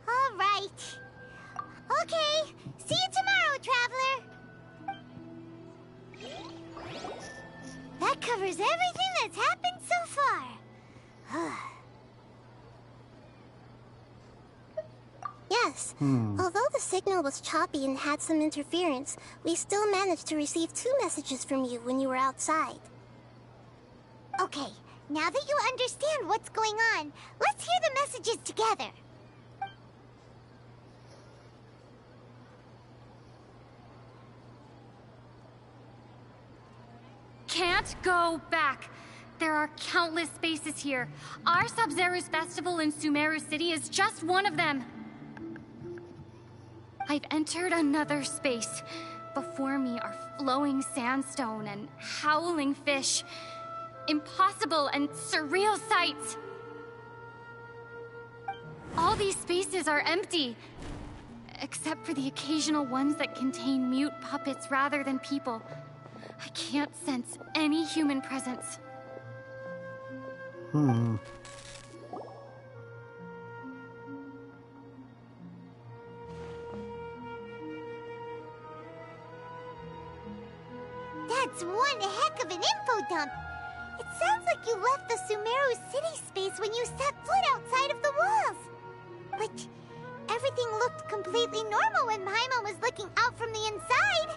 All right. Okay. See you tomorrow, Traveler. That covers everything that's happened so far. Yes. Although the signal was choppy and had some interference, we still managed to receive 2 messages from you when you were outside. Okay, now that you understand what's going on, let's hear the messages together. Can't go back. There are countless spaces here. Our Sub-Zero's festival in Sumeru City is just one of them. I've entered another space. Before me are flowing sandstone and howling fish. Impossible and surreal sights. All these spaces are empty, except for the occasional ones that contain mute puppets rather than people. I can't sense any human presence. That's one heck of an info dump. It sounds like you left the Sumeru City space when you set foot outside of the walls. But everything looked completely normal when Paimon was looking out from the inside.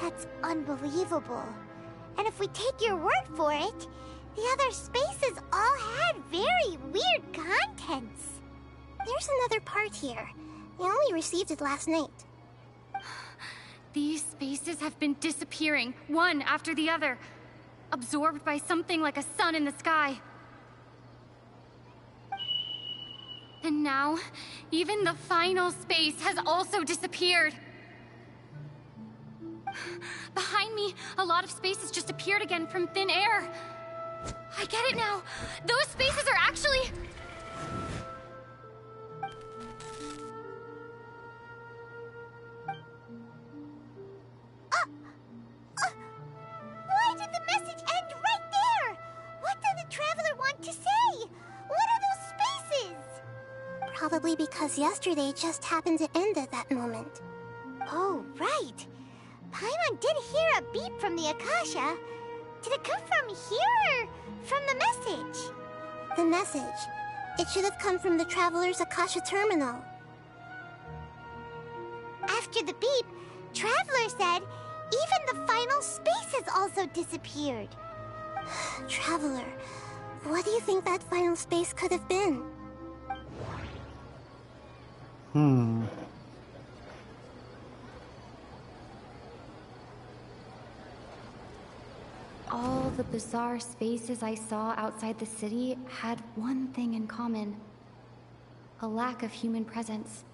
That's unbelievable. And if we take your word for it, the other spaces all had very weird contents. There's another part here. We only received it last night. These spaces have been disappearing, one after the other, absorbed by something like a sun in the sky. And now, even the final space has also disappeared. Behind me, a lot of spaces just appeared again from thin air. I get it now. Those spaces are actually... Why did the message end right there? What did the Traveler want to say? What are those spaces? Probably because yesterday just happened to end at that moment. Oh, right. Paimon did hear a beep from the Akasha. Did it come from here or from the message? The message. It should have come from the Traveler's Akasha terminal. After the beep, Traveler said even the final space has also disappeared. Traveler, what do you think that final space could have been? All the bizarre spaces I saw outside the city had one thing in common. A lack of human presence.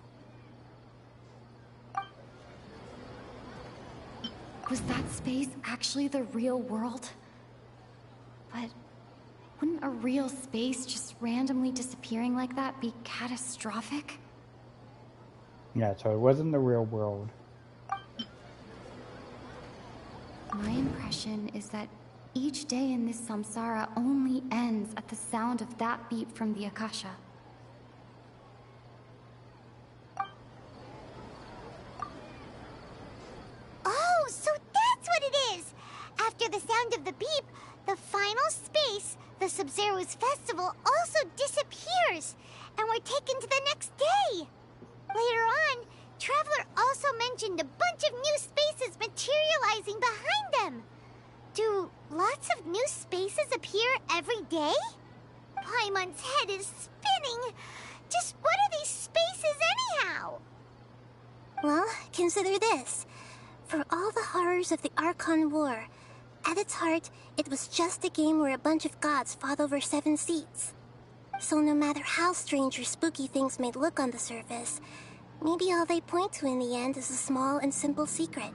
Was that space actually the real world? But wouldn't a real space just randomly disappearing like that be catastrophic? Yeah, so it wasn't the real world. My impression is that Each day in this samsara only ends at the sound of that beep from the Akasha. Oh, so that's what it is! After the sound of the beep, the final space, the Sub-Zero's festival, also disappears, and we're taken to the next day. Later on, Traveler also mentioned a bunch of new spaces materializing behind them. Do lots of new spaces appear every day? Paimon's head is spinning. Just what are these spaces anyhow? Well, consider this. For all the horrors of the Archon War, at its heart, it was just a game where a bunch of gods fought over 7 seats. So no matter how strange or spooky things may look on the surface, maybe all they point to in the end is a small and simple secret.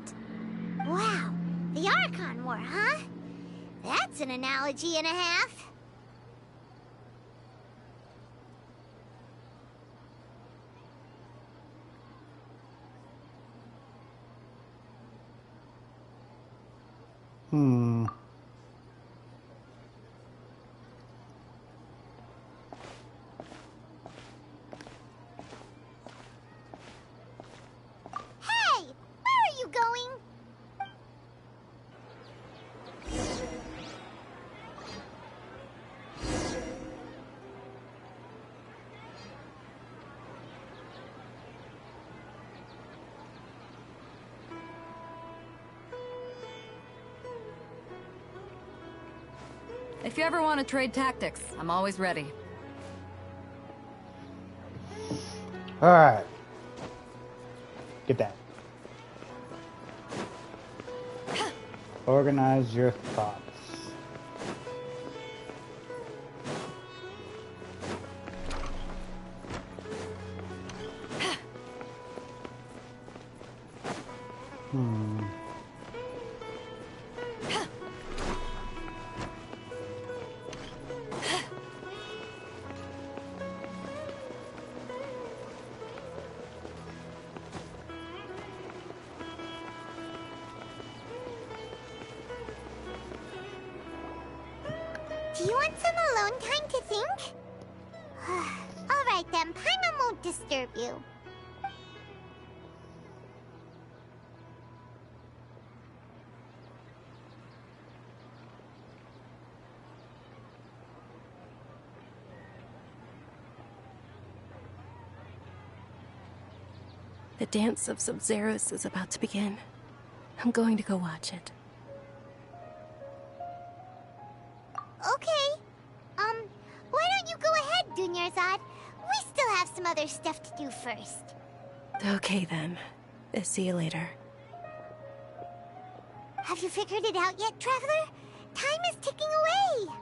Wow, the Archon War, huh? That's an analogy and a half. Hey, where are you going? If you ever want to trade tactics, I'm always ready. Alright. Get that. Organize your thoughts. Do you want some alone time to think? Alright then, Paimon won't disturb you. The dance of Sub-Zeros is about to begin. I'm going to go watch it. Okay. Why don't you go ahead, Dunyarzad? We still have some other stuff to do first. Okay then. See you later. Have you figured it out yet, Traveler? Time is ticking away.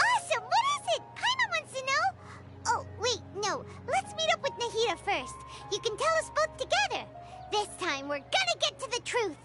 Awesome! What is it? Paimon wants to know. Oh, wait, no. Let's meet up with Nahida first. You can tell us both together. This time, we're gonna get to the truth.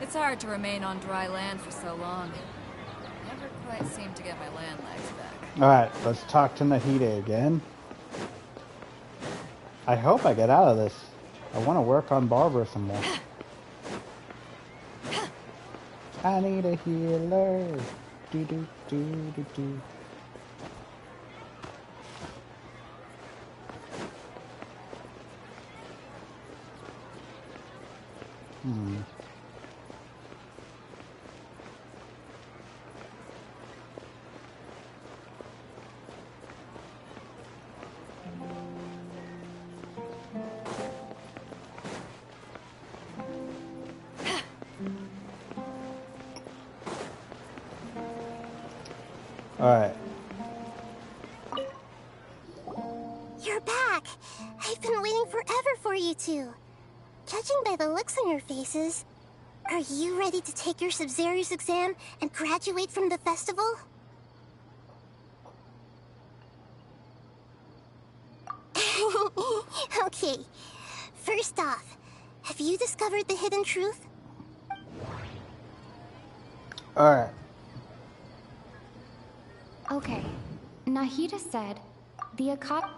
It's hard to remain on dry land for so long. Never quite seem to get my land legs back. Alright, let's talk to Nahida again. I hope I get out of this. I want to work on Barbara some more. I need a healer. Do do do do do. Alright. You're back! I've been waiting forever for you two. Judging by the looks on your faces, are you ready to take your Sub-Zero's exam and graduate from the festival? Okay, first off, have you discovered the hidden truth? Alright. Okay, Nahida said the Akasha.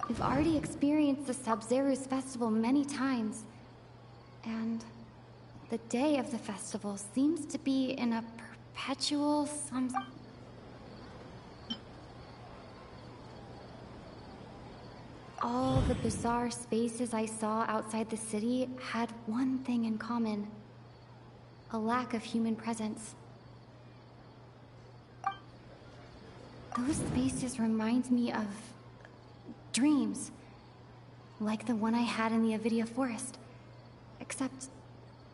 We've already experienced the Sub-Zero's festival many times, and the day of the festival seems to be in a perpetual All the bizarre spaces I saw outside the city had one thing in common: a lack of human presence. Those spaces remind me of dreams, like the one I had in the Avidia Forest. Except,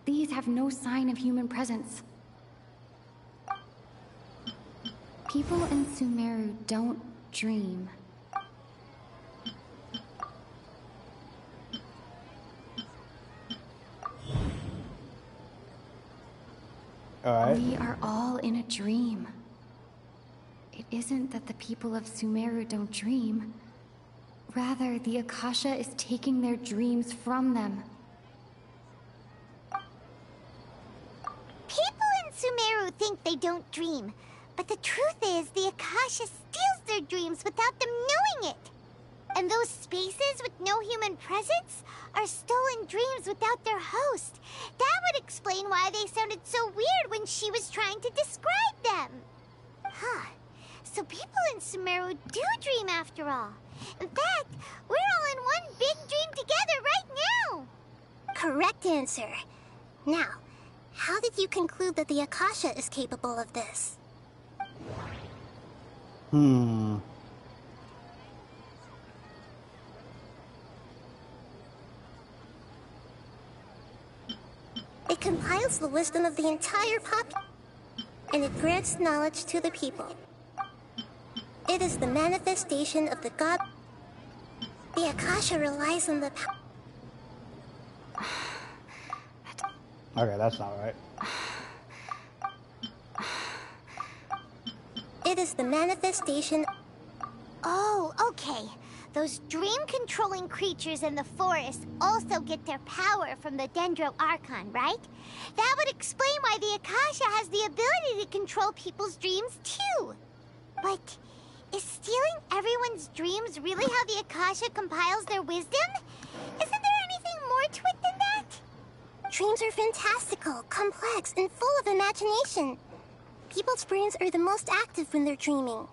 these have no sign of human presence. People in Sumeru don't dream. Alright. We are all in a dream. It isn't that the people of Sumeru don't dream. Rather, the Akasha is taking their dreams from them. People in Sumeru think they don't dream, but the truth is the Akasha steals their dreams without them knowing it. And those spaces with no human presence are stolen dreams without their host. That would explain why they sounded so weird when she was trying to describe them. Huh. So people in Sumeru do dream after all. In fact, we're all in one big dream together right now. Correct answer. Now, how did you conclude that the Akasha is capable of this? It compiles the wisdom of the entire population, and it grants knowledge to the people. It is the manifestation of the god. The Akasha relies on the power. Okay, that's not right. It is the manifestation. Oh, okay. Those dream-controlling creatures in the forest also get their power from the Dendro Archon, right? That would explain why the Akasha has the ability to control people's dreams, too. But is stealing everyone's dreams really how the Akasha compiles their wisdom? Isn't there anything more to it than that? Dreams are fantastical, complex, and full of imagination. People's brains are the most active when they're dreaming.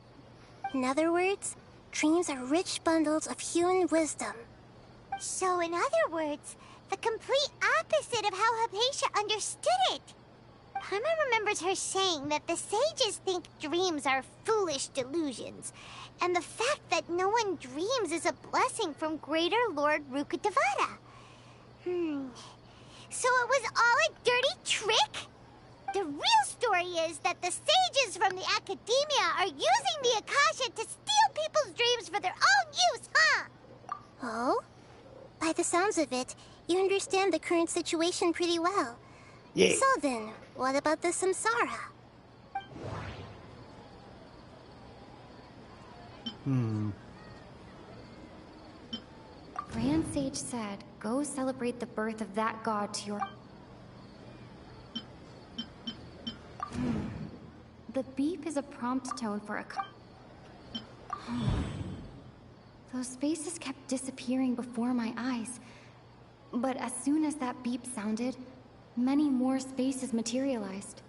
In other words, dreams are rich bundles of human wisdom. So, in other words, the complete opposite of how Hypatia understood it. Paimon remembers her saying that the sages think dreams are foolish delusions, and the fact that no one dreams is a blessing from Greater Lord Rukkhadevata. So it was all a dirty trick? The real story is that the sages from the academia are using the Akasha to steal people's dreams for their own use, huh? Oh? By the sounds of it, you understand the current situation pretty well. Yeah. So then, what about the Samsara? Grand Sage said, go celebrate the birth of that god to your... The beep is a prompt tone for a... Those spaces kept disappearing before my eyes. But as soon as that beep sounded, many more spaces materialized.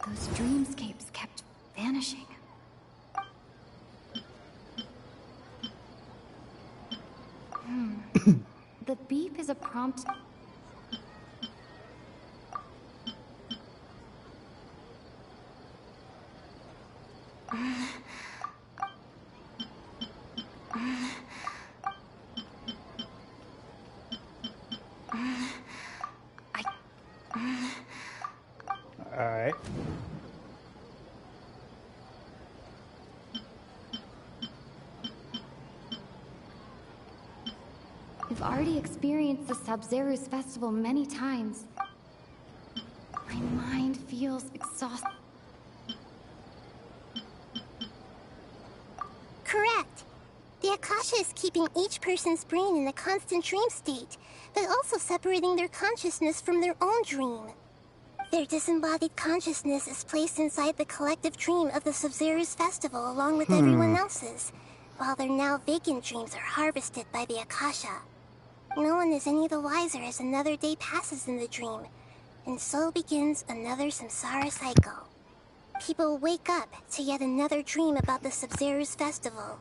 Those dreamscapes kept vanishing. The beep is a prompt... already experienced the Sub-Zeru's festival many times. My mind feels exhausted. Correct. The Akasha is keeping each person's brain in a constant dream state, but also separating their consciousness from their own dream. Their disembodied consciousness is placed inside the collective dream of the Sub-Zeru's festival along with everyone else's, while their now vacant dreams are harvested by the Akasha. No one is any the wiser as another day passes in the dream, and so begins another samsara cycle. People wake up to yet another dream about the Sub-Zeru's festival.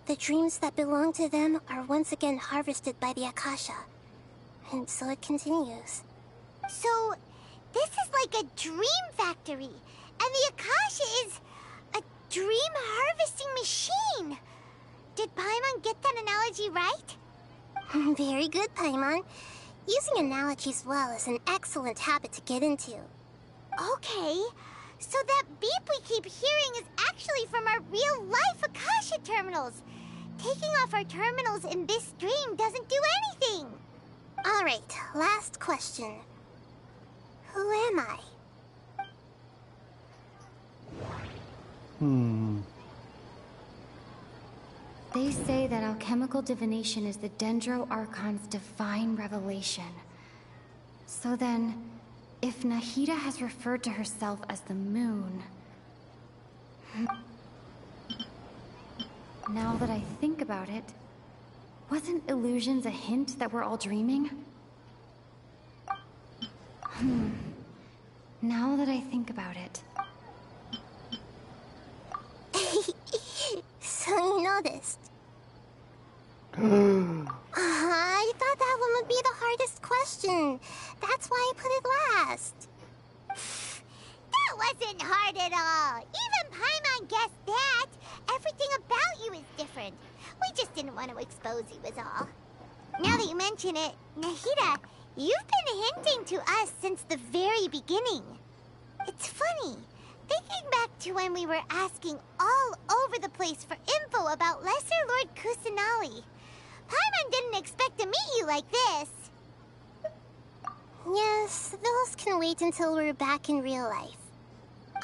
The dreams that belong to them are once again harvested by the Akasha, and so it continues. So, this is like a dream factory, and the Akasha is a dream harvesting machine. Did Paimon get that analogy right? Very good, Paimon. Using analogies well is an excellent habit to get into. Okay, so that beep we keep hearing is actually from our real-life Akasha terminals. Taking off our terminals in this dream doesn't do anything. Alright, last question. Who am I? They say that alchemical divination is the Dendro Archon's divine revelation. So then, if Nahida has referred to herself as the moon... Now that I think about it, wasn't illusions a hint that we're all dreaming? Now that I think about it... So you noticed. I thought that one would be the hardest question. That's why I put it last. That wasn't hard at all. Even Paimon guessed that. Everything about you is different. We just didn't want to expose you is all. Now that you mention it, Nahida, you've been hinting to us since the very beginning. It's funny. Thinking back to when we were asking all over the place for info about Lesser Lord Kusanali, Paimon didn't expect to meet you like this. Yes, those can wait until we're back in real life.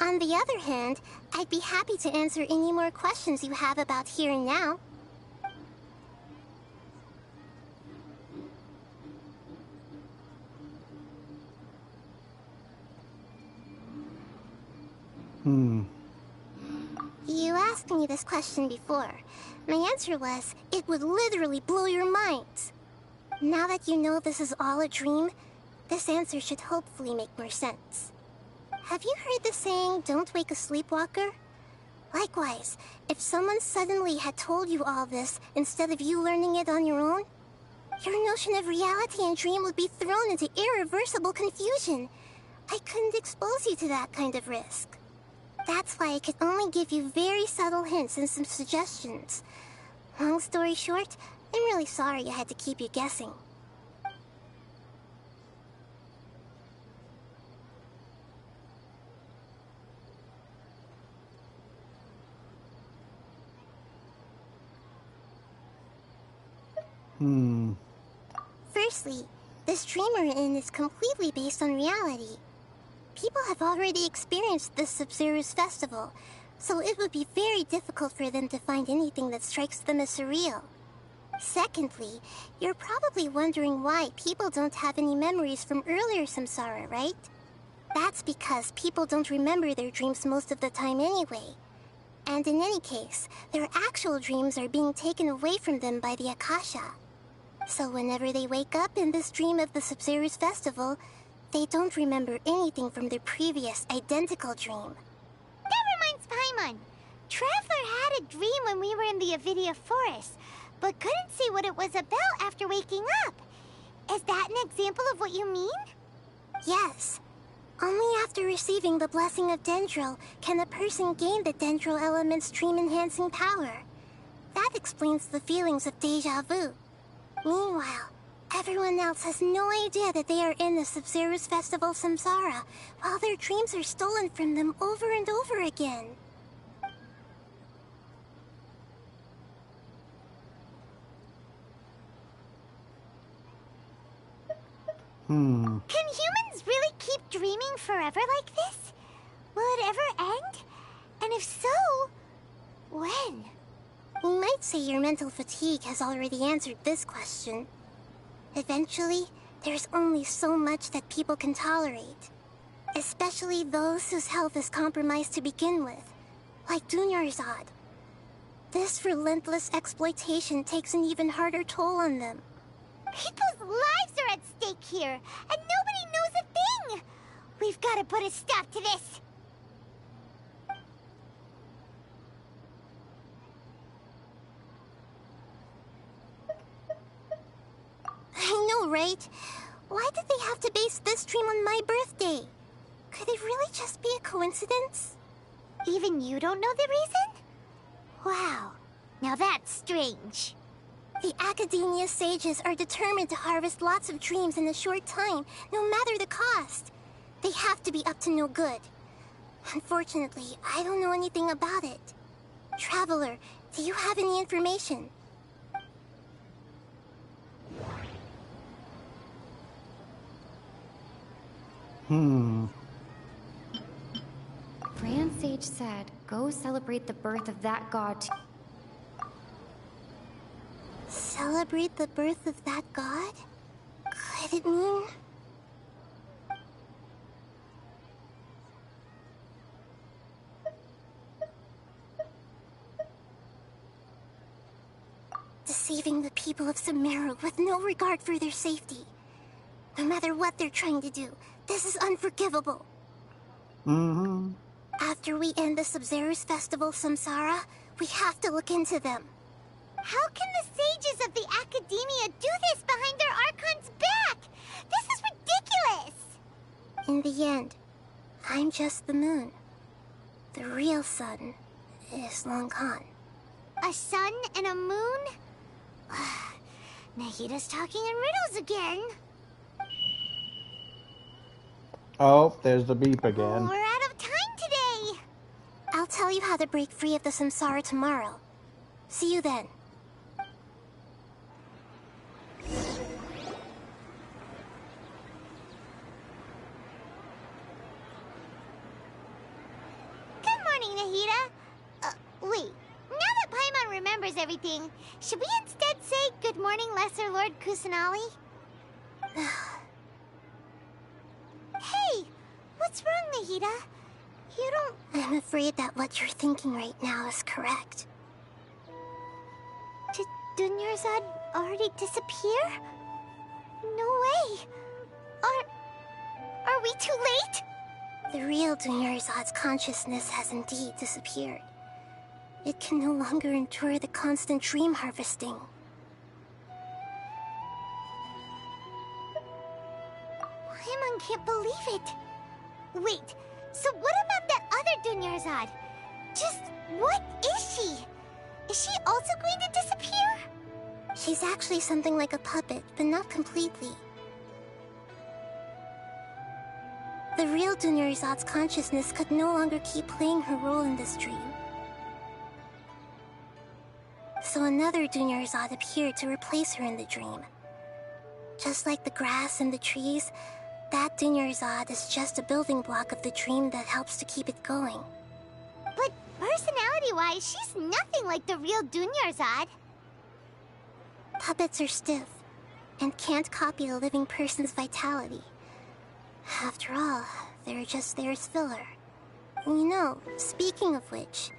On the other hand, I'd be happy to answer any more questions you have about here and now. You asked me this question before. My answer was, it would literally blow your minds. Now that you know this is all a dream, this answer should hopefully make more sense. Have you heard the saying, don't wake a sleepwalker? Likewise, if someone suddenly had told you all this instead of you learning it on your own, your notion of reality and dream would be thrown into irreversible confusion. I couldn't expose you to that kind of risk. That's why I could only give you very subtle hints and some suggestions. Long story short, I'm really sorry I had to keep you guessing. Firstly, this dream we're in is completely based on reality. People have already experienced this Sub-Zeru's festival, so it would be very difficult for them to find anything that strikes them as surreal. Secondly, you're probably wondering why people don't have any memories from earlier samsara, right? That's because people don't remember their dreams most of the time anyway. And in any case, their actual dreams are being taken away from them by the Akasha. So whenever they wake up in this dream of the Sub-Zeru's festival, they don't remember anything from their previous identical dream. That reminds Paimon. Traveler had a dream when we were in the Avidia Forest, but couldn't see what it was about after waking up. Is that an example of what you mean? Yes. Only after receiving the blessing of Dendro can a person gain the Dendro element's dream-enhancing power. That explains the feelings of deja vu. Meanwhile, everyone else has no idea that they are in the Sub-Zeru's festival samsara, while their dreams are stolen from them over and over again. Hmm. Can humans really keep dreaming forever like this? Will it ever end? And if so, when? You might say your mental fatigue has already answered this question. Eventually, there's only so much that people can tolerate. Especially those whose health is compromised to begin with, like Dunyarzad. This relentless exploitation takes an even harder toll on them. People's lives are at stake here, and nobody knows a thing! We've got to put a stop to this! I know, right? Why did they have to base this dream on my birthday? Could it really just be a coincidence? Even you don't know the reason? Wow, now that's strange. The Academia sages are determined to harvest lots of dreams in a short time, no matter the cost. They have to be up to no good. Unfortunately, I don't know anything about it. Traveler, do you have any information? Grand Sage said, go celebrate the birth of that god. Celebrate the birth of that god? Could it mean... deceiving the people of Sumeru with no regard for their safety. No matter what they're trying to do, this is unforgivable. After we end the Sub-Zero's festival, Samsara, we have to look into them. How can the sages of the Academia do this behind their Archon's back? This is ridiculous! In the end, I'm just the moon. The real sun is long gone. A sun and a moon? Nahida's talking in riddles again. Oh, there's the beep again. We're out of time today. I'll tell you how to break free of the Samsara tomorrow. See you then. Good morning, Nahida. Wait. Now that Paimon remembers everything, should we instead say good morning, Lesser Lord Kusanali? Hey! What's wrong, Nahida? You don't... I'm afraid that what you're thinking right now is correct. Did Dunyarzad already disappear? No way! Are we too late? The real Dunyarzad's consciousness has indeed disappeared. It can no longer endure the constant dream harvesting. Paimon can't believe it. Wait, so what about that other Dunyarzad? Just what is she? Is she also going to disappear? She's actually something like a puppet, but not completely. The real Dunyarzad's consciousness could no longer keep playing her role in this dream. So another Dunyarzad appeared to replace her in the dream. Just like the grass and the trees, that Dunyarzad is just a building block of the dream that helps to keep it going. But personality-wise, she's nothing like the real Dunyarzad. Puppets are stiff, and can't copy a living person's vitality. After all, they're just there as filler. You know, speaking of which,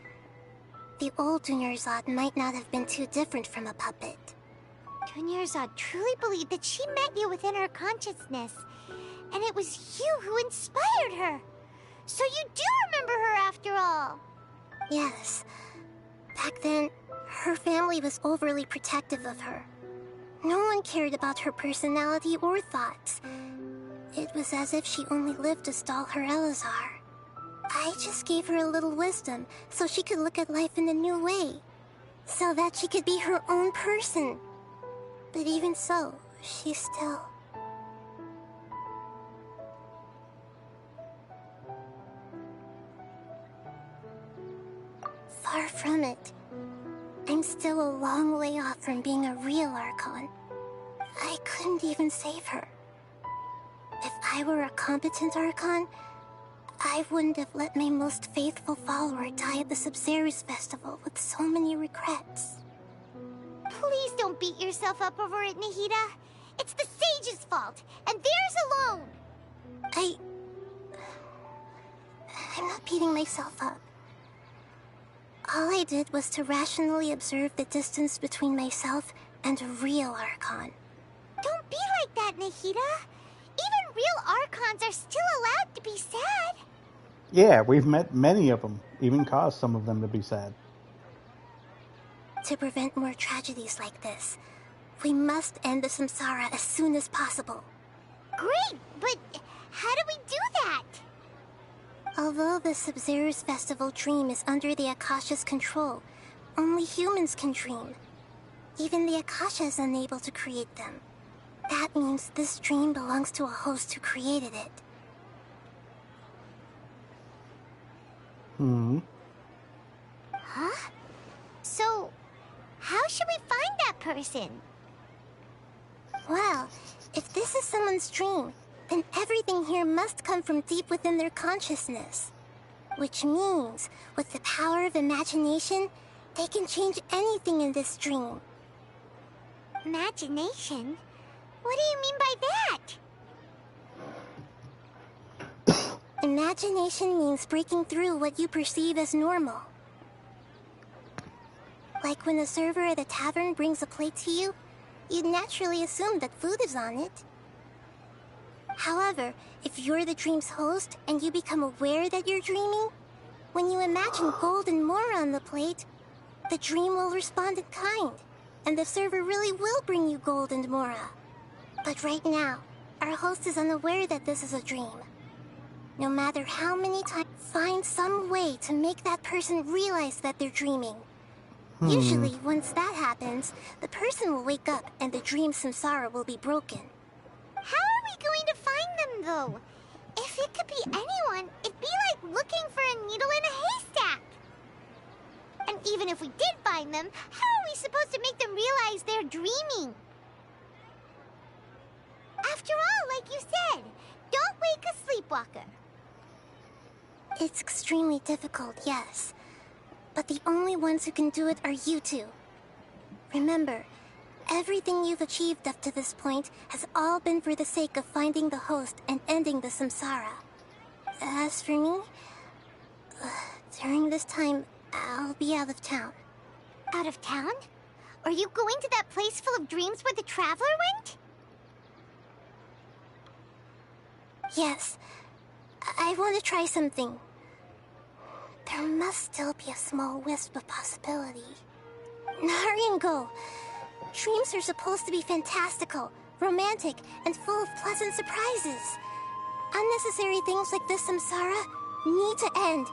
the old Dunyarzad might not have been too different from a puppet. Dunyarzad truly believed that she met you within her consciousness, and it was you who inspired her. So you do remember her after all. Yes. Back then, her family was overly protective of her. No one cared about her personality or thoughts. It was as if she only lived to stall her Elazar. I just gave her a little wisdom so she could look at life in a new way. So that she could be her own person. But even so, she still... Far from it. I'm still a long way off from being a real Archon. I couldn't even save her. I were a competent Archon, I wouldn't have let my most faithful follower die at the Sub-Zero's festival with so many regrets. Please don't beat yourself up over it, Nahida. It's the sage's fault, and theirs alone. I'm not beating myself up. All I did was to rationally observe the distance between myself and a real Archon. Don't be like that, Nahida. Even real Archons are still allowed to be sad. Yeah, we've met many of them, even caused some of them to be sad. To prevent more tragedies like this, we must end the samsara as soon as possible. Great, but how do we do that? Although the Sub-Zero's festival dream is under the Akasha's control, only humans can dream. Even the Akasha is unable to create them. That means this dream belongs to a host who created it. Huh? So, how should we find that person? Well, if this is someone's dream, then everything here must come from deep within their consciousness. Which means, with the power of imagination, they can change anything in this dream. Imagination? What do you mean by that? Imagination means breaking through what you perceive as normal. Like when the server at a tavern brings a plate to you, you'd naturally assume that food is on it. However, if you're the dream's host and you become aware that you're dreaming, when you imagine gold and more on the plate, the dream will respond in kind, and the server really will bring you gold and mora. But right now, our host is unaware that this is a dream. No matter how many times, find some way to make that person realize that they're dreaming. Usually, once that happens, the person will wake up and the dream samsara will be broken. How are we going to find them, though? If it could be anyone, it'd be like looking for a needle in a haystack. And even if we did find them, how are we supposed to make them realize they're dreaming? After all, like you said, don't wake a sleepwalker. It's extremely difficult, yes. But the only ones who can do it are you two. Remember, everything you've achieved up to this point has all been for the sake of finding the host and ending the samsara. As for me, during this time, I'll be out of town. Out of town? Are you going to that place full of dreams where the Traveler went? Yes. I want to try something. There must still be a small wisp of possibility. Hurry and go. Dreams are supposed to be fantastical, romantic, and full of pleasant surprises. Unnecessary things like this samsara need to end.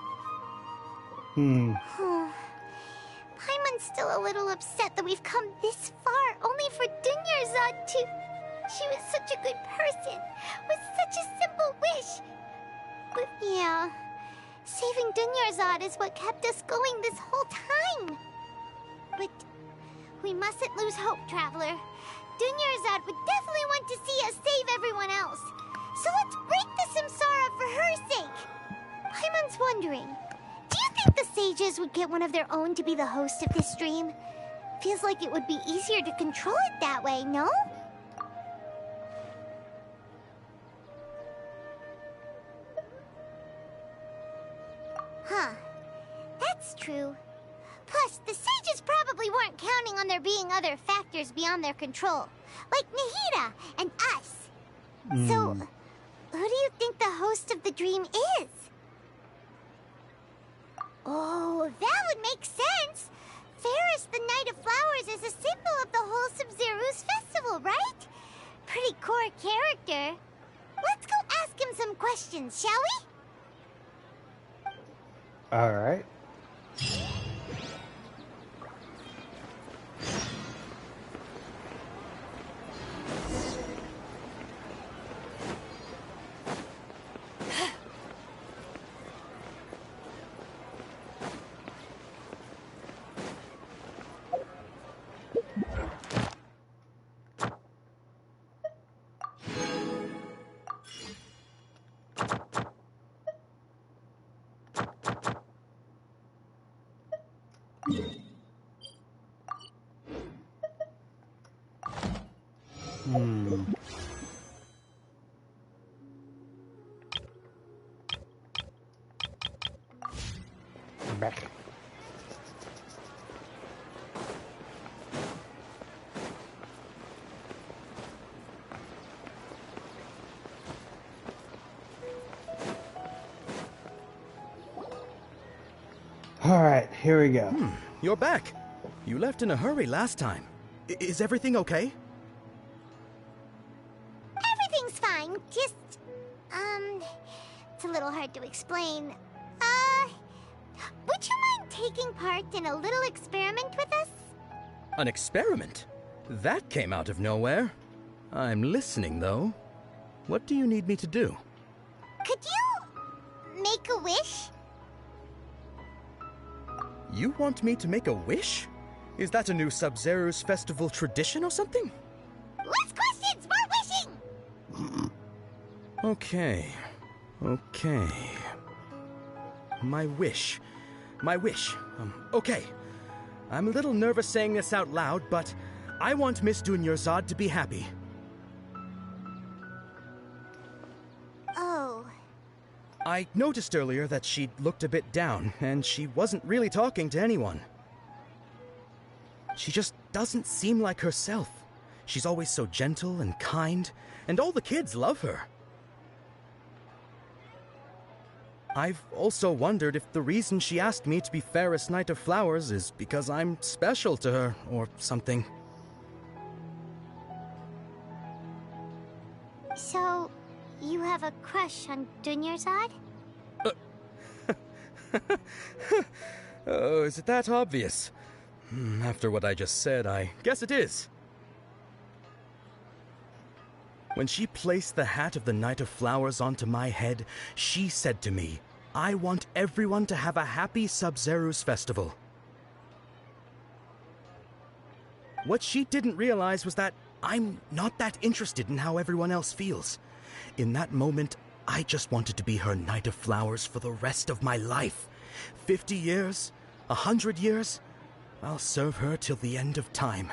Paimon's still a little upset that we've come this far only for Dunyarzad to... She was such a good person, with such a simple wish. But yeah, saving Dunyarzad is what kept us going this whole time. But we mustn't lose hope, Traveler. Dunyarzad would definitely want to see us save everyone else. So let's break the samsara for her sake. Paimon's wondering, do you think the sages would get one of their own to be the host of this stream? Feels like it would be easier to control it that way, no? Huh. That's true. Plus, the sages probably weren't counting on there being other factors beyond their control, like Nahida and us. So, who do you think the host of the dream is? Oh, that would make sense. Ferris, the Knight of Flowers, is a symbol of the whole Sub-Zero's festival, right? Pretty core character. Let's go ask him some questions, shall we? Alright. Hmm. Back. Alright, here we go. You're back. You left in a hurry last time. Is everything okay? Everything's fine. Just, it's a little hard to explain. Would you mind taking part in a little experiment with us? An experiment? That came out of nowhere. I'm listening, though. What do you need me to do? Could you make a wish? You want me to make a wish? Is that a new Sub-Zero's festival tradition or something? Less questions, more wishing! Okay. My wish. Okay. I'm a little nervous saying this out loud, but I want Miss Dunyarzad to be happy. Oh. I noticed earlier that she looked a bit down, and she wasn't really talking to anyone. She just doesn't seem like herself. She's always so gentle and kind, and all the kids love her. I've also wondered if the reason she asked me to be Fairest Knight of Flowers is because I'm special to her, or something. So, you have a crush on Dunyarzad? Oh, is it that obvious? After what I just said, I guess it is. When she placed the hat of the Knight of Flowers onto my head, she said to me, I want everyone to have a happy Sub-Zero's festival. What she didn't realize was that I'm not that interested in how everyone else feels. In that moment, I just wanted to be her Knight of Flowers for the rest of my life. 50 years, 100 years, I'll serve her till the end of time.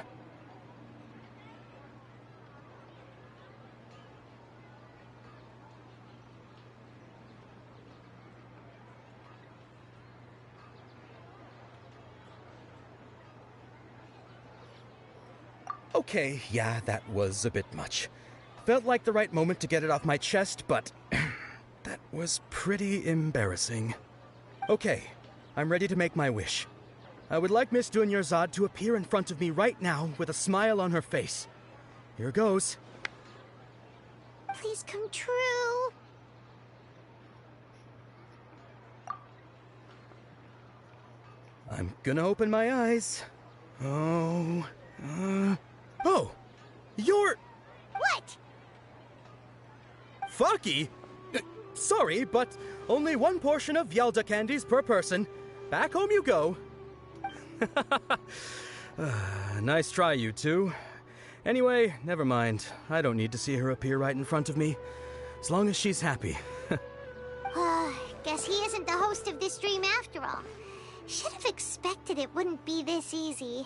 Okay, yeah, that was a bit much. Felt like the right moment to get it off my chest, but that was pretty embarrassing. Okay, I'm ready to make my wish. I would like Miss Dunyarzad to appear in front of me right now with a smile on her face. Here goes. Please come true. I'm gonna open my eyes. Oh, you're... What? Faki? Sorry, but only one portion of Yelda candies per person. Back home you go. Nice try, you two. Anyway, never mind. I don't need to see her appear right in front of me. As long as she's happy. Guess he isn't the host of this dream after all. Should have expected it wouldn't be this easy.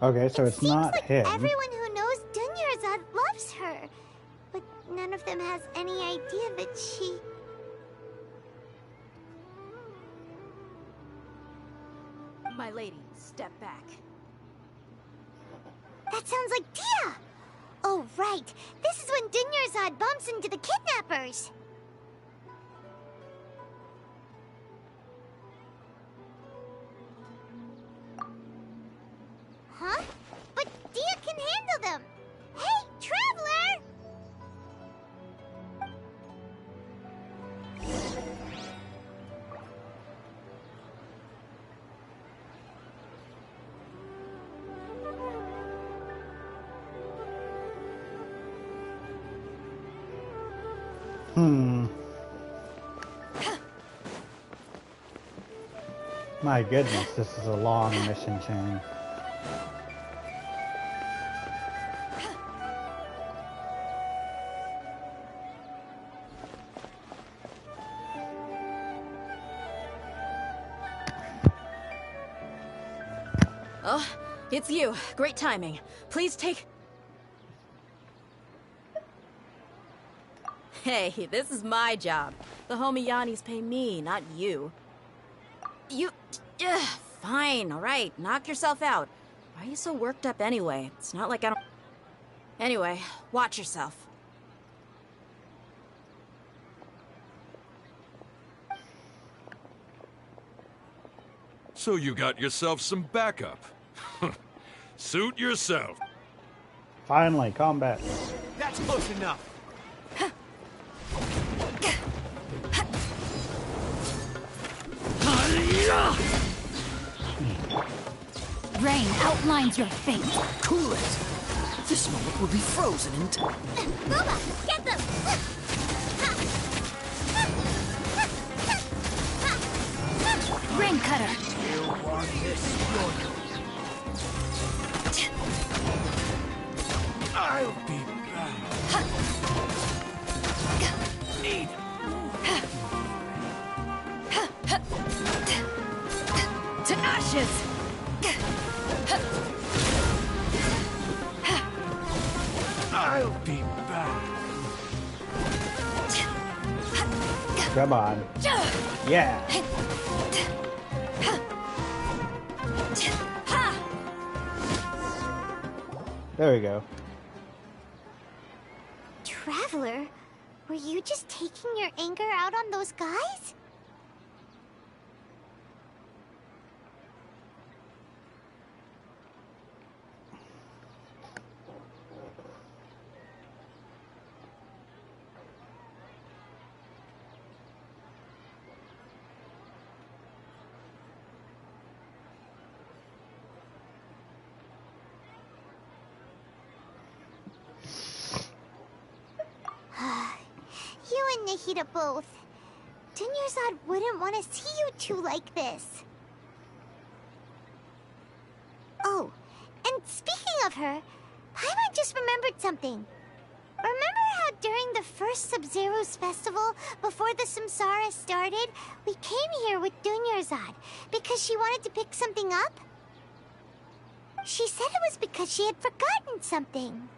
Okay, so it's not like him. Everyone who knows Dunyarzad loves her, but none of them has any idea that she... My lady, step back. That sounds like Tia! Oh, right. This is when Dunyarzad bumps into the kidnappers. Huh? But Tia can handle them. Hey, Traveler! My goodness, this is a long mission chain. Oh, it's you. Great timing. Please take... Hey, this is my job. The homie Yanni's pay me, not you. You... fine, alright. Knock yourself out. Why are you so worked up anyway? It's not like I don't... Anyway, watch yourself. So you got yourself some backup. Suit yourself. Finally, combat. That's close enough. Rain outlines your fate. Cool it. This moment will be frozen in time. Booba, get them! Rain cutter. You want this, I'll be back. Need. To ashes. I'll be back. Come on. Yeah. There we go. Traveler, were you just taking your anger out on those guys? You and Nahida both. Dunyarzad wouldn't want to see you two like this. Oh, and speaking of her, Paimon just remembered something. Remember how during the first Sub-Zero's festival, before the Samsara started, we came here with Dunyarzad because she wanted to pick something up? She said it was because she had forgotten something.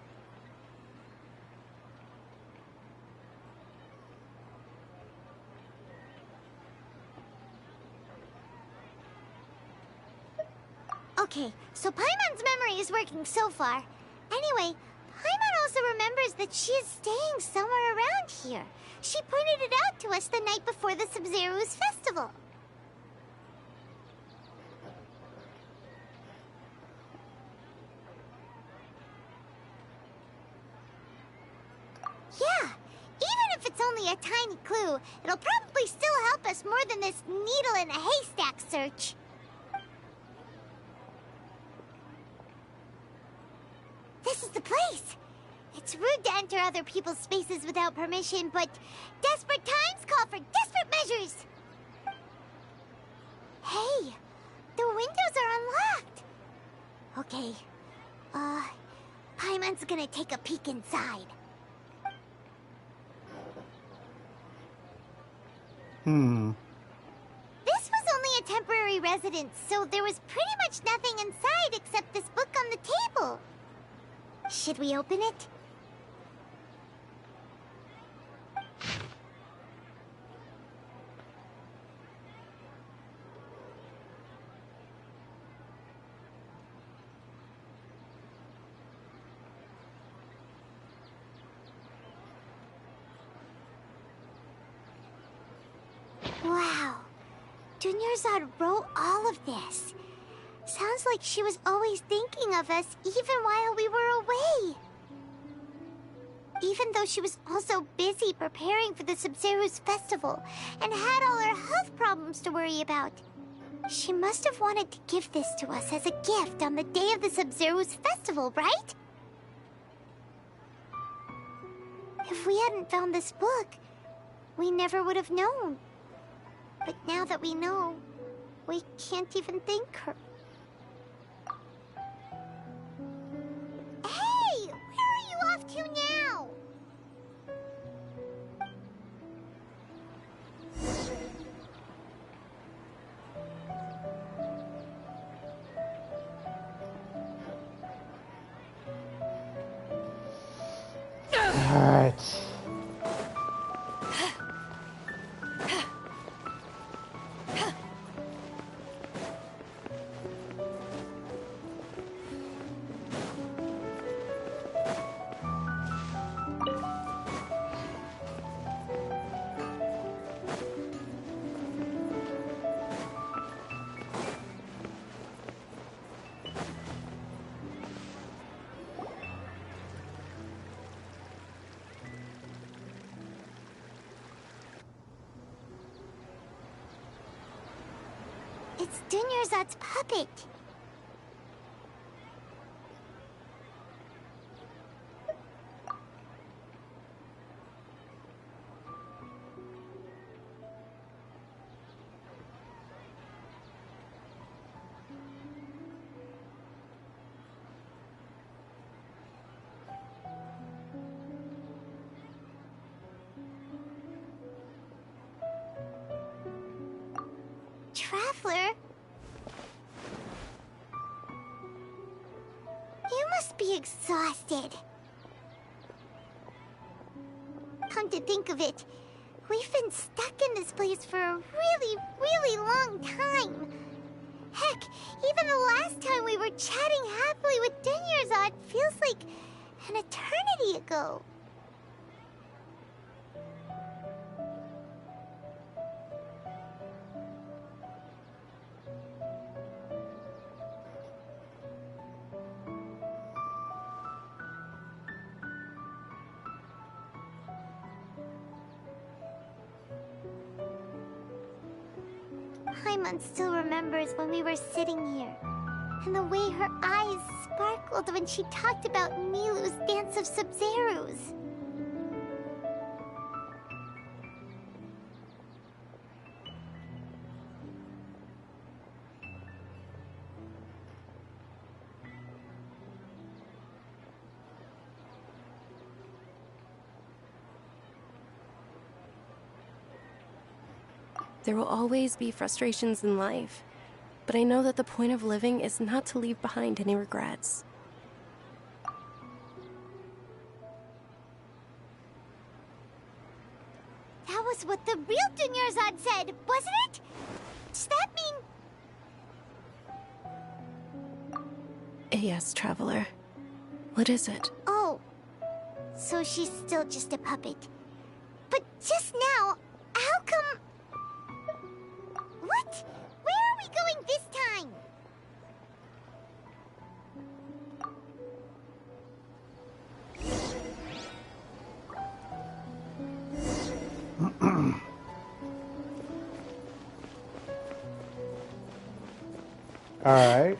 Okay, so Paimon's memory is working so far. Anyway, Paimon also remembers that she is staying somewhere around here. She pointed it out to us the night before the Sub-Zero's festival. Yeah, even if it's only a tiny clue, it'll probably still help us more than this needle in a haystack search. This is the place! It's rude to enter other people's spaces without permission, but desperate times call for desperate measures! Hey! The windows are unlocked! Okay, Paimon's gonna take a peek inside. This was only a temporary residence, so there was pretty much nothing inside except this book on the table. Should we open it? Wow. Dunyarzad wrote all of this. Sounds like she was always thinking of us even while we were away. Even though she was also busy preparing for the Sub-Zero's festival and had all her health problems to worry about. She must have wanted to give this to us as a gift on the day of the Sub-Zero's festival, right? If we hadn't found this book, we never would have known. But now that we know, we can't even thank her. Hey! Where are you off to now? It's Dunyarzad's puppet. Traveler? You must be exhausted. Come to think of it, we've been stuck in this place for a really long time. Heck, even the last time we were chatting happily with Dunyarzad feels like an eternity ago. Paimon still remembers when we were sitting here, and the way her eyes sparkled when she talked about Milu's Dance of Sub-Zerus. There will always be frustrations in life, but I know that the point of living is not to leave behind any regrets. That was what the real Dunyarzad said, wasn't it? Does that mean... Yes, Traveler. What is it? Oh, so she's still just a puppet. But just now, how come... What? Where are we going this time? Alright.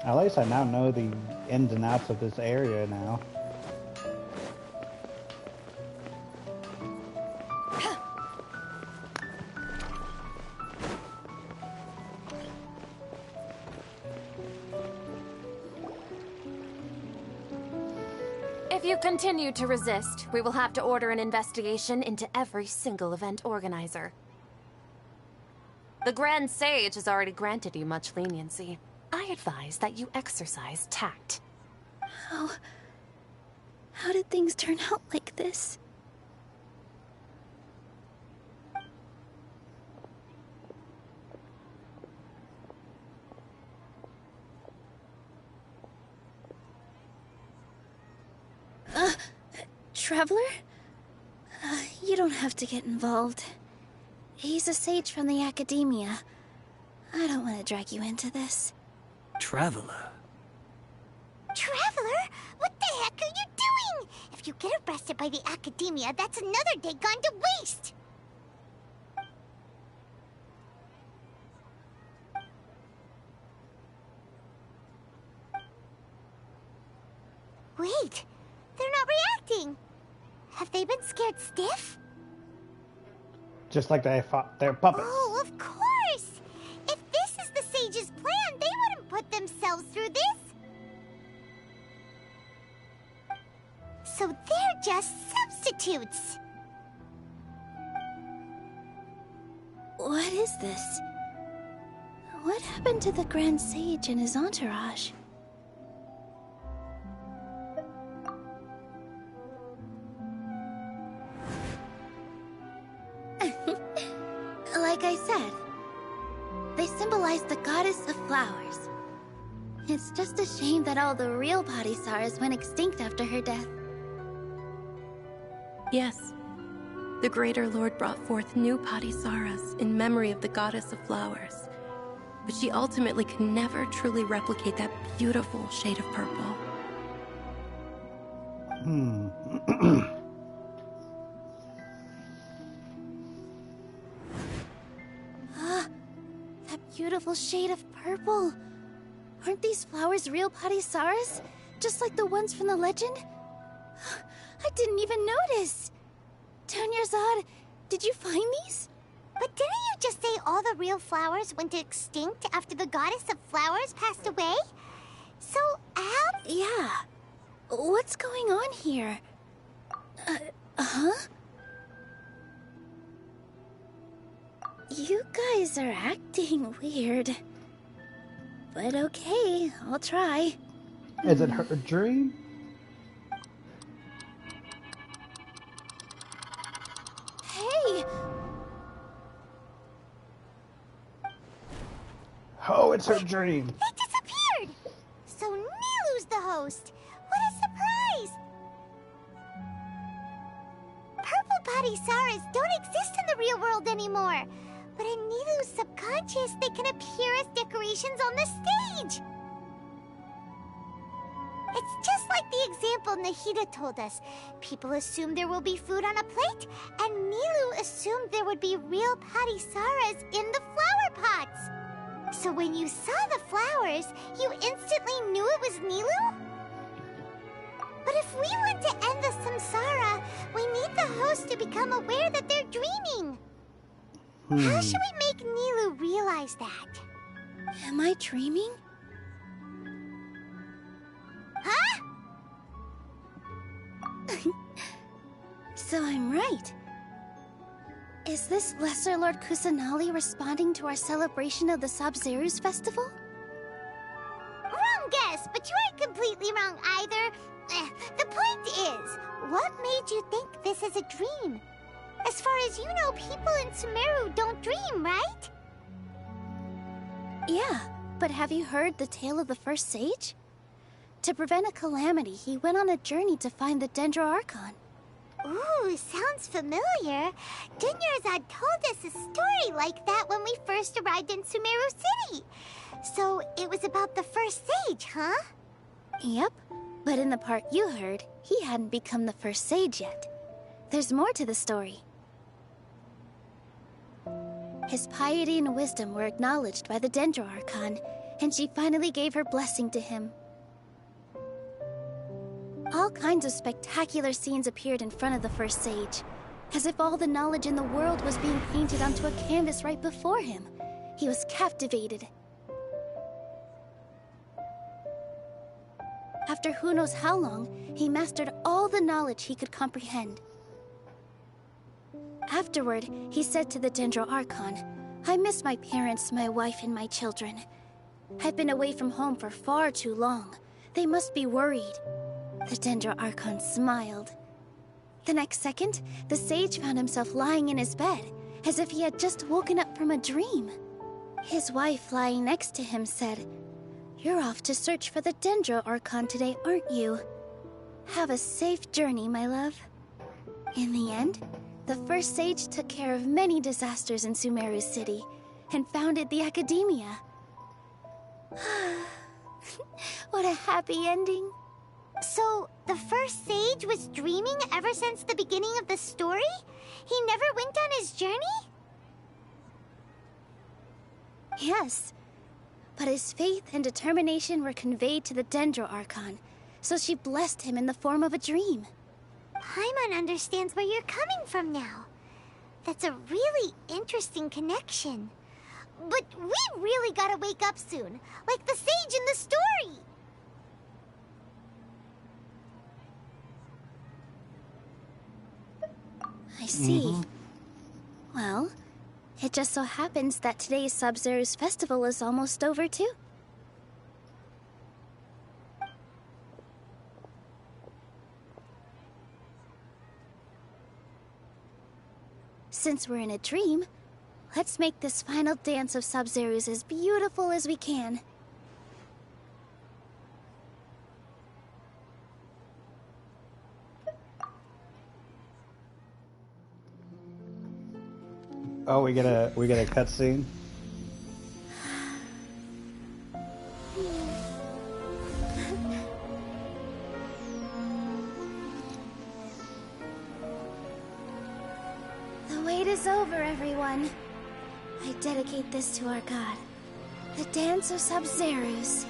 At least I now know the ins and outs of this area now. If you continue to resist, we will have to order an investigation into every single event organizer. The Grand Sage has already granted you much leniency. I advise that you exercise tact. How did things turn out like this? Traveler? You don't have to get involved. He's a sage from the academia. I don't want to drag you into this. Traveler? Traveler? What the heck are you doing? If you get arrested by the academia, that's another day gone to waste! Wait, they're not reacting. Have they been scared stiff? Just like they fought their puppets. Oh, of course! If this is the sage's plan, they wouldn't put themselves through this. So they're just substitutes. What is this? What happened to the Grand Sage and his entourage? Like I said, they symbolize the goddess of flowers. It's just a shame that all the real Bodhisattvas went extinct after her death. Yes. The Greater Lord brought forth new Bodhisattvas in memory of the goddess of flowers. But she ultimately could never truly replicate that beautiful shade of purple. beautiful shade of purple. Aren't these flowers real Padisaras? Just like the ones from the legend? I didn't even notice! Tanyarzad, did you find these? But didn't you just say all the real flowers went extinct after the goddess of flowers passed away? So, how... Yeah. What's going on here? Huh? You guys are acting weird. But okay, I'll try. Is it her dream? Hey! Oh, it's her dream. They disappeared! So Nilu's the host. What a surprise! Purple Padisaras don't exist in the real world anymore. But in Nilu's subconscious, they can appear as decorations on the stage. It's just like the example Nahida told us. People assume there will be food on a plate, and Nilu assumed there would be real Padisaras in the flower pots. So when you saw the flowers, you instantly knew it was Nilu? But if we want to end the samsara, we need the host to become aware that they're dreaming. How should we make Nilu realize that? Am I dreaming? Huh? So I'm right. Is this Lesser Lord Kusanali responding to our celebration of the Sabzeruz festival? Wrong guess, but you aren't completely wrong either. The point is, what made you think this is a dream? As far as you know, people in Sumeru don't dream, right? Yeah, but have you heard the tale of the first sage? To prevent a calamity, he went on a journey to find the Dendro Archon. Ooh, sounds familiar. Dunyarzad told us a story like that when we first arrived in Sumeru City. So it was about the first sage, huh? Yep, but in the part you heard, he hadn't become the first sage yet. There's more to the story. His piety and wisdom were acknowledged by the Dendro Archon, and she finally gave her blessing to him. All kinds of spectacular scenes appeared in front of the first sage, as if all the knowledge in the world was being painted onto a canvas right before him. He was captivated. After who knows how long, he mastered all the knowledge he could comprehend. Afterward, he said to the Dendro Archon, "I miss my parents, my wife, and my children. I've been away from home for far too long. They must be worried." The Dendro Archon smiled. The next second, the sage found himself lying in his bed, as if he had just woken up from a dream. His wife, lying next to him, said, "You're off to search for the Dendro Archon today, aren't you? Have a safe journey, my love." In the end, the first sage took care of many disasters in Sumeru City, and founded the Academia. What a happy ending. So, the first sage was dreaming ever since the beginning of the story? He never went on his journey? Yes, but his faith and determination were conveyed to the Dendro Archon, so she blessed him in the form of a dream. Paimon understands where you're coming from now. That's a really interesting connection. But we really gotta wake up soon, like the sage in the story! I see. Well, it just so happens that today's Sabzeruz festival is almost over too. Since we're in a dream, let's make this final dance of Sabzeruz as beautiful as we can. Oh, we get a cutscene. The wait is over, everyone. I dedicate this to our god. The Dance of Sub-Zerus.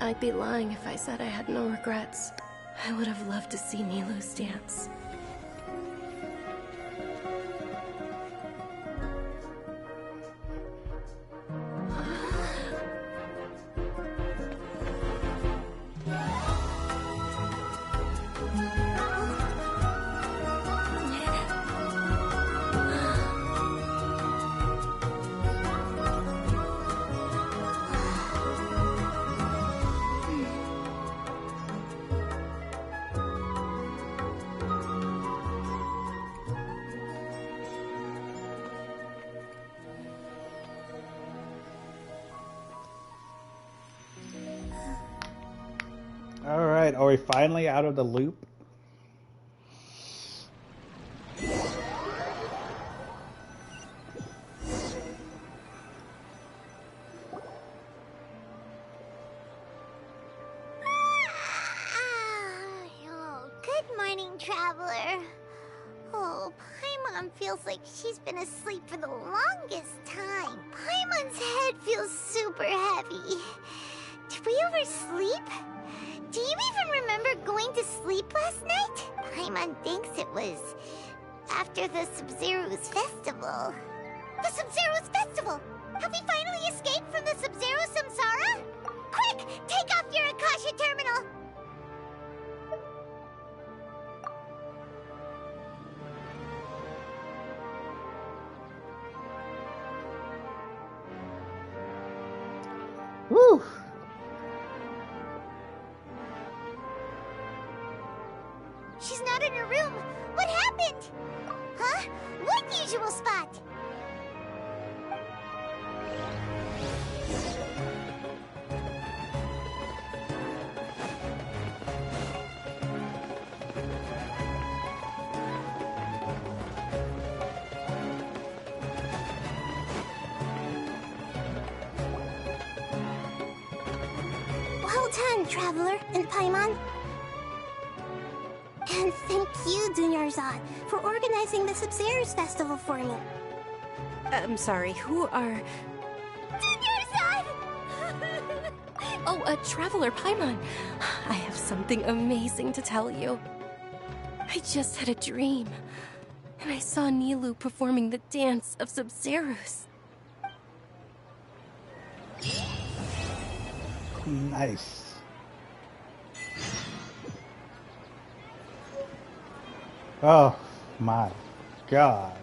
I'd be lying if I said I had no regrets. I would have loved to see Nilou's dance. Alright, are we finally out of the loop? Oh, good morning, traveler. Oh, Paimon feels like she's been asleep for the longest time. Paimon's head feels super heavy. Did we oversleep? Do you even remember going to sleep last night? Paimon thinks it was after the Sub-Zero's festival. The Sub-Zero's festival! Have we finally escaped from the Sub-Zero samsara? Quick! Take off your Akasha terminal! Woo! She's not in her room. What happened? Huh? What usual spot? Well done, Traveler and Paimon. And thank you, Dunyarzad, for organizing the Sub-Zero's festival for me. I'm sorry, who are... Dunyarzad! Oh, Traveler Paimon. I have something amazing to tell you. I just had a dream, and I saw Nilou performing the dance of Sub-Zerus. Nice. Oh my god.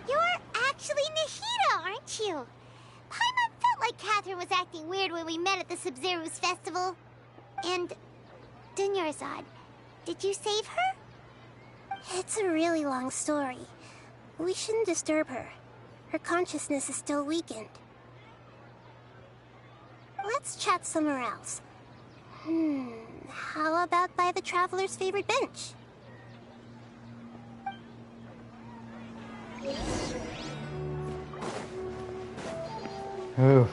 You're actually Nahida, aren't you? Paimon felt like Catherine was acting weird when we met at the Sub-Zero's festival. And Dunyarzad, did you save her? It's a really long story. We shouldn't disturb her. Her consciousness is still weakened. Let's chat somewhere else. How about by the Traveler's favorite bench? Oof.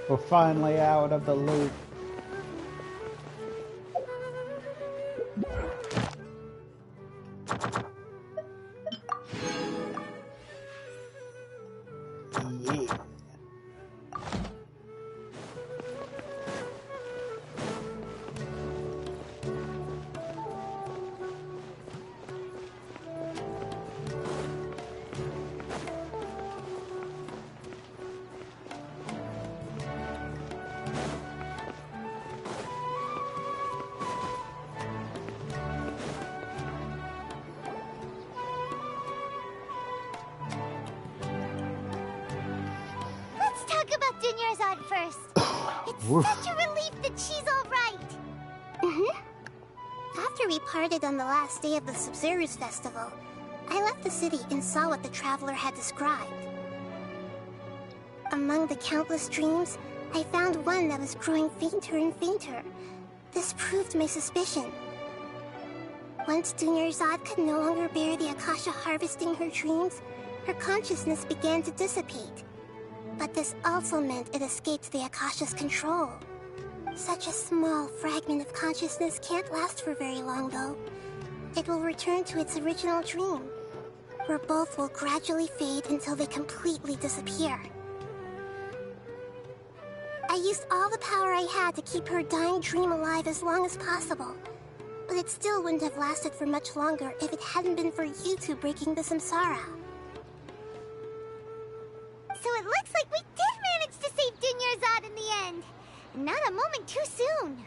We're finally out of the loop. Yeah. Dinyarzad first. It's such a relief that she's alright. After we parted on the last day of the Sub-Zero's festival, I left the city and saw what the traveler had described. Among the countless dreams, I found one that was growing fainter and fainter. This proved my suspicion. Once Dinyarzad could no longer bear the Akasha harvesting her dreams, her consciousness began to dissipate. But this also meant it escaped the Akasha's control. Such a small fragment of consciousness can't last for very long, though. It will return to its original dream, where both will gradually fade until they completely disappear. I used all the power I had to keep her dying dream alive as long as possible, but it still wouldn't have lasted for much longer if it hadn't been for you two breaking the samsara. So it looks like we did manage to save Dinyarzad in the end. Not a moment too soon.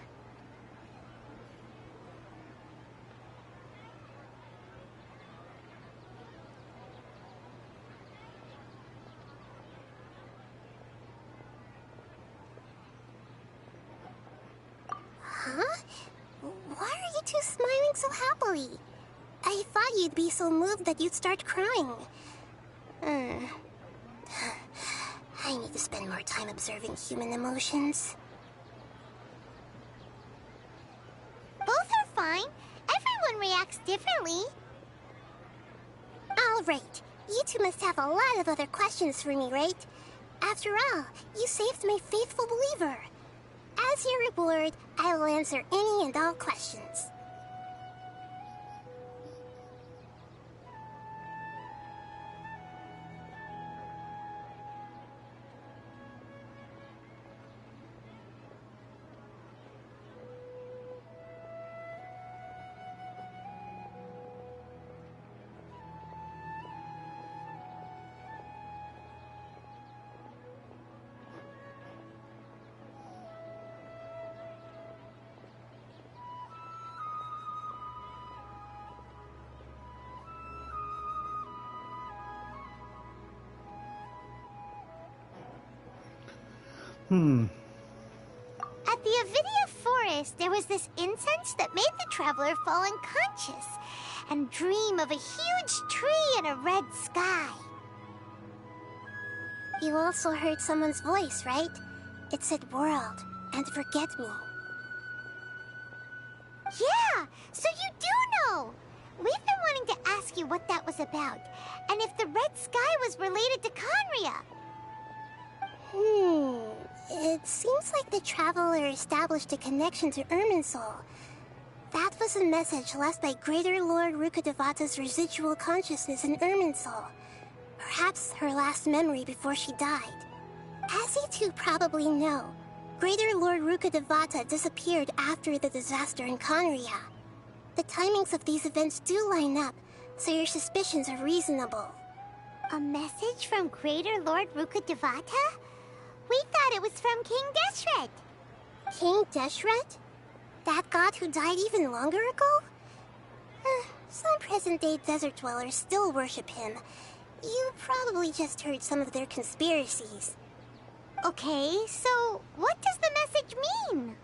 Huh? Why are you two smiling so happily? I thought you'd be so moved that you'd start crying. I need to spend more time observing human emotions. Both are fine. Everyone reacts differently. All right. You two must have a lot of other questions for me, right? After all, you saved my faithful believer. As your reward, I will answer any and all questions. At the Avidia Forest, there was this incense that made the traveler fall unconscious and dream of a huge tree and a red sky. You also heard someone's voice, right? It said world and forget me. Yeah, so you do know. We've been wanting to ask you what that was about, and if the red sky was related to Conria. It seems like the traveler established a connection to Irminsul. That was a message left by Greater Lord Rukkhadevata's residual consciousness in Irminsul. Perhaps her last memory before she died. As you two probably know, Greater Lord Rukkhadevata disappeared after the disaster in Conria. The timings of these events do line up, so your suspicions are reasonable. A message from Greater Lord Rukkhadevata? We thought it was from King Deshret. King Deshret? That god who died even longer ago? Some present-day desert dwellers still worship him. You probably just heard some of their conspiracies. Okay, so what does the message mean?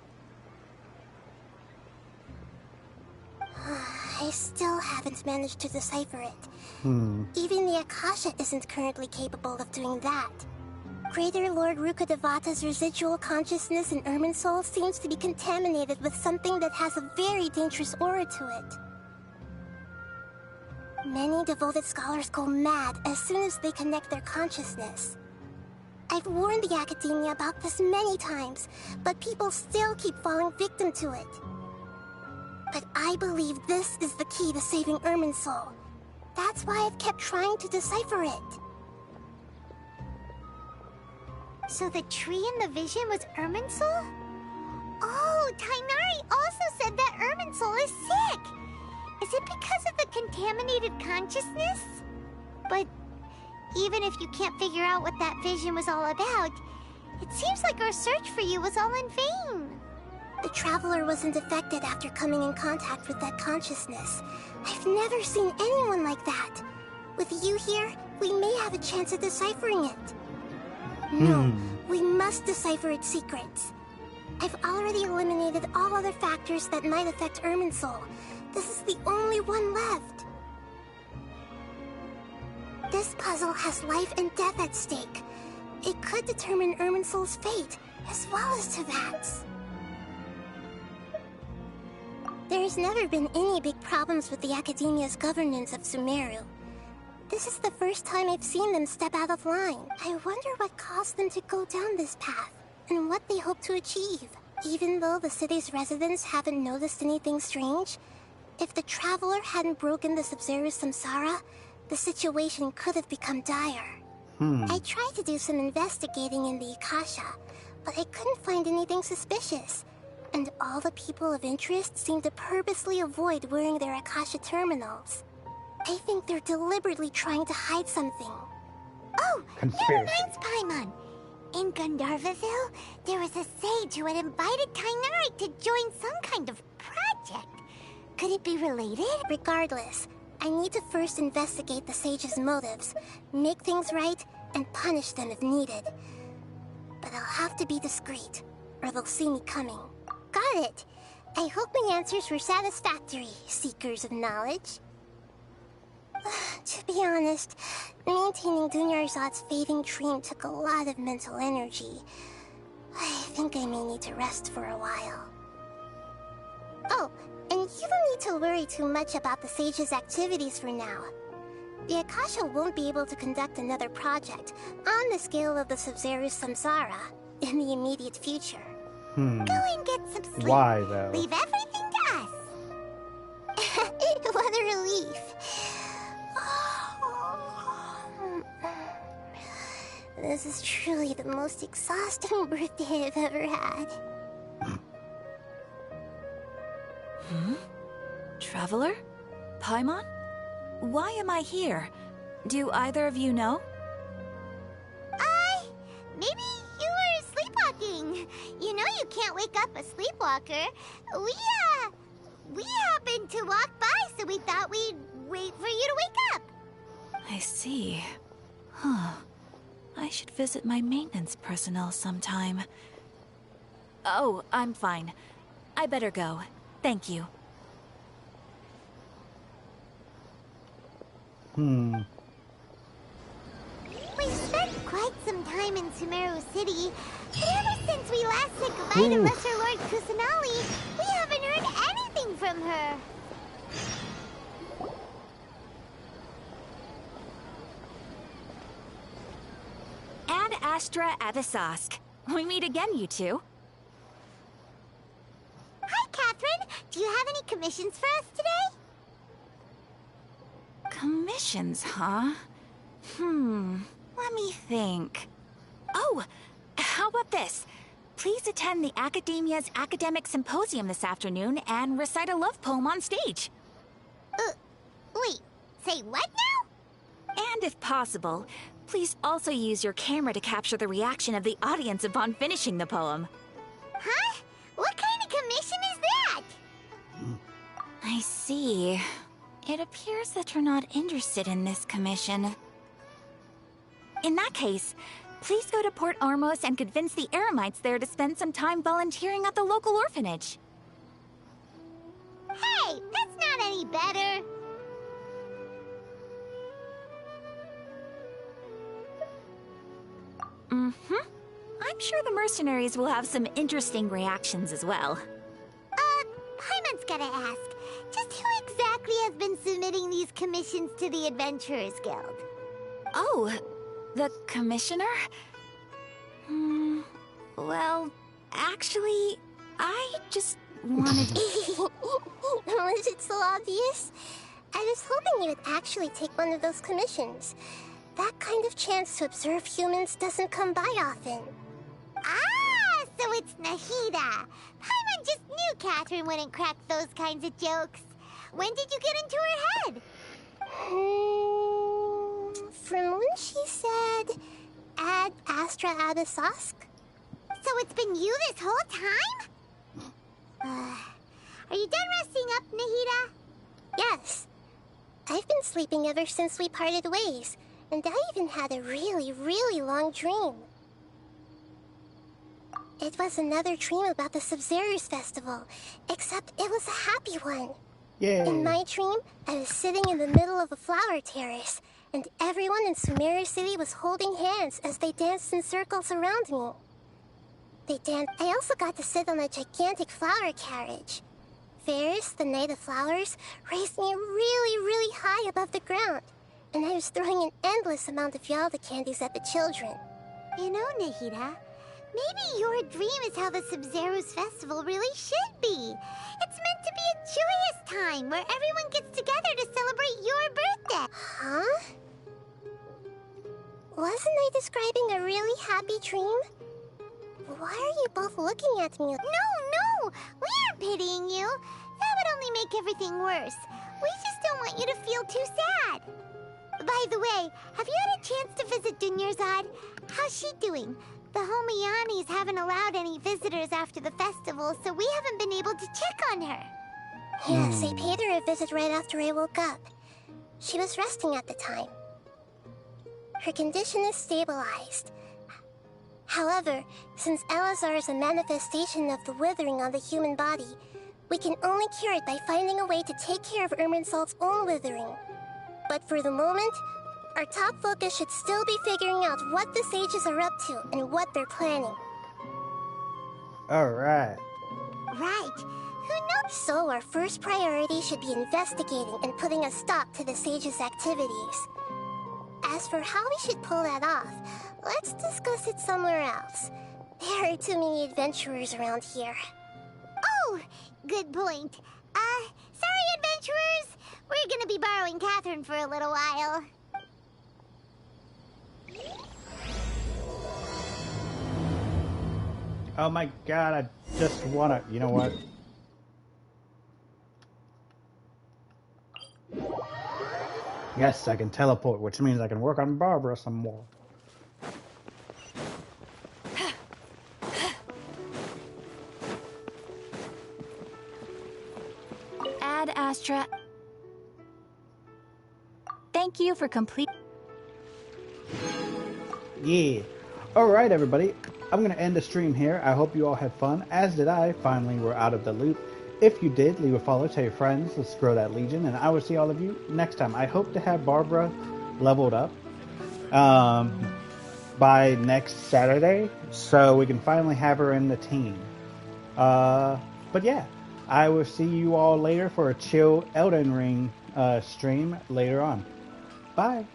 I still haven't managed to decipher it. Even the Akasha isn't currently capable of doing that. Greater Lord Rukkhadevata's residual consciousness in Irminsul seems to be contaminated with something that has a very dangerous aura to it. Many devoted scholars go mad as soon as they connect their consciousness. I've warned the academia about this many times, but people still keep falling victim to it. But I believe this is the key to saving Irminsul. That's why I've kept trying to decipher it. So the tree in the vision was Irminsul? Oh, Tighnari also said that Irminsul is sick! Is it because of the contaminated consciousness? But even if you can't figure out what that vision was all about, it seems like our search for you was all in vain. The traveler wasn't affected after coming in contact with that consciousness. I've never seen anyone like that. With you here, we may have a chance at deciphering it. No, we must decipher its secrets. I've already eliminated all other factors that might affect Irminsul. This is the only one left. This puzzle has life and death at stake. It could determine Irminsul's fate, as well as Tevat's. There's never been any big problems with the Academia's governance of Sumeru. This is the first time I've seen them step out of line. I wonder what caused them to go down this path, and what they hope to achieve. Even though the city's residents haven't noticed anything strange, if the Traveler hadn't broken the Sub-Zero's samsara, the situation could have become dire. I tried to do some investigating in the Akasha, but I couldn't find anything suspicious. And all the people of interest seem to purposely avoid wearing their Akasha terminals. I think they're deliberately trying to hide something. Oh, that reminds Paimon. In Gandharvaville, there was a sage who had invited Tainari to join some kind of project. Could it be related? Regardless, I need to first investigate the sage's motives, make things right, and punish them if needed. But I'll have to be discreet, or they'll see me coming. Got it. I hope my answers were satisfactory, seekers of knowledge. To be honest, maintaining Dunyarzad's fading dream took a lot of mental energy. I think I may need to rest for a while. Oh, and you don't need to worry too much about the sage's activities for now. The Akasha won't be able to conduct another project on the scale of the Sub-Zero's samsara in the immediate future. Go and get some sleep. Why, though? Leave everything to us. What a relief. This is truly the most exhausting birthday I've ever had. Traveler? Paimon? Why am I here? Do either of you know? Maybe you were sleepwalking. You know you can't wake up a sleepwalker. We happened to walk by, so we thought we'd wait for you to wake up. I see. Huh. I should visit my maintenance personnel sometime. Oh, I'm fine. I better go. Thank you. We spent quite some time in Sumeru City, but ever since we last said goodbye to Lesser Lord Kusanali, we haven't heard anything from her. Ad Astra Abyssosque. We meet again, you two. Hi, Catherine. Do you have any commissions for us today? Commissions, huh? Let me think. Oh, how about this? Please attend the Academia's Academic Symposium this afternoon and recite a love poem on stage. Wait, say what now? And if possible, please also use your camera to capture the reaction of the audience upon finishing the poem. Huh? What kind of commission is that? I see. It appears that you're not interested in this commission. In that case, please go to Port Ormos and convince the Eremites there to spend some time volunteering at the local orphanage. Hey, that's not any better. I'm sure the mercenaries will have some interesting reactions as well. Paimon's gotta ask, just who exactly has been submitting these commissions to the Adventurers Guild? Oh, the commissioner? Well, actually, I just wanted to... Was it so obvious? I was hoping you would actually take one of those commissions. That kind of chance to observe humans doesn't come by often. Ah, so it's Nahida. Paimon just knew Catherine wouldn't crack those kinds of jokes. When did you get into her head? From when she said, Ad Astra Abyssosque. So it's been you this whole time? Are you done resting up, Nahida? Yes. I've been sleeping ever since we parted ways, and I even had a really, really long dream. It was another dream about the Sub-Zero's festival, except it was a happy one. Yay. In my dream, I was sitting in the middle of a flower terrace, and everyone in Sumeru City was holding hands as they danced in circles around me. I also got to sit on a gigantic flower carriage. Ferris, the Knight of Flowers, raised me really, really high above the ground, and I was throwing an endless amount of Yalda candies at the children. You know, Nahida, maybe your dream is how the Sub-Zero's festival really should be. It's meant to be a joyous time where everyone gets together to celebrate your birthday. Huh? Wasn't I describing a really happy dream? Why are you both looking at me? No! We aren't pitying you. That would only make everything worse. We just don't want you to feel too sad. By the way, have you had a chance to visit Dunyarzad? How's she doing? The Homiyanis haven't allowed any visitors after the festival, so we haven't been able to check on her. Yes, I paid her a visit right after I woke up. She was resting at the time. Her condition is stabilized. However, since Elazar is a manifestation of the withering on the human body, we can only cure it by finding a way to take care of Irminsul's own withering. But for the moment, our top focus should still be figuring out what the sages are up to and what they're planning. Alright. Right. Who knows? So our first priority should be investigating and putting a stop to the sages' activities. As for how we should pull that off, let's discuss it somewhere else. There are too many adventurers around here. Oh, good point. Sorry, adventurers. We're gonna be borrowing Catherine for a little while. Oh my god, I just wanna... You know what? Yes, I can teleport, which means I can work on Barbara some more. Ad Astra. Thank you for complete. Yeah. Alright, everybody. I'm going to end the stream here. I hope you all had fun, as did I. Finally, we're out of the loop. If you did, leave a follow, tell your friends, let's grow that legion, and I will see all of you next time. I hope to have Barbara leveled up by next Saturday, so we can finally have her in the team. But yeah, I will see you all later for a chill Elden Ring stream later on. Bye.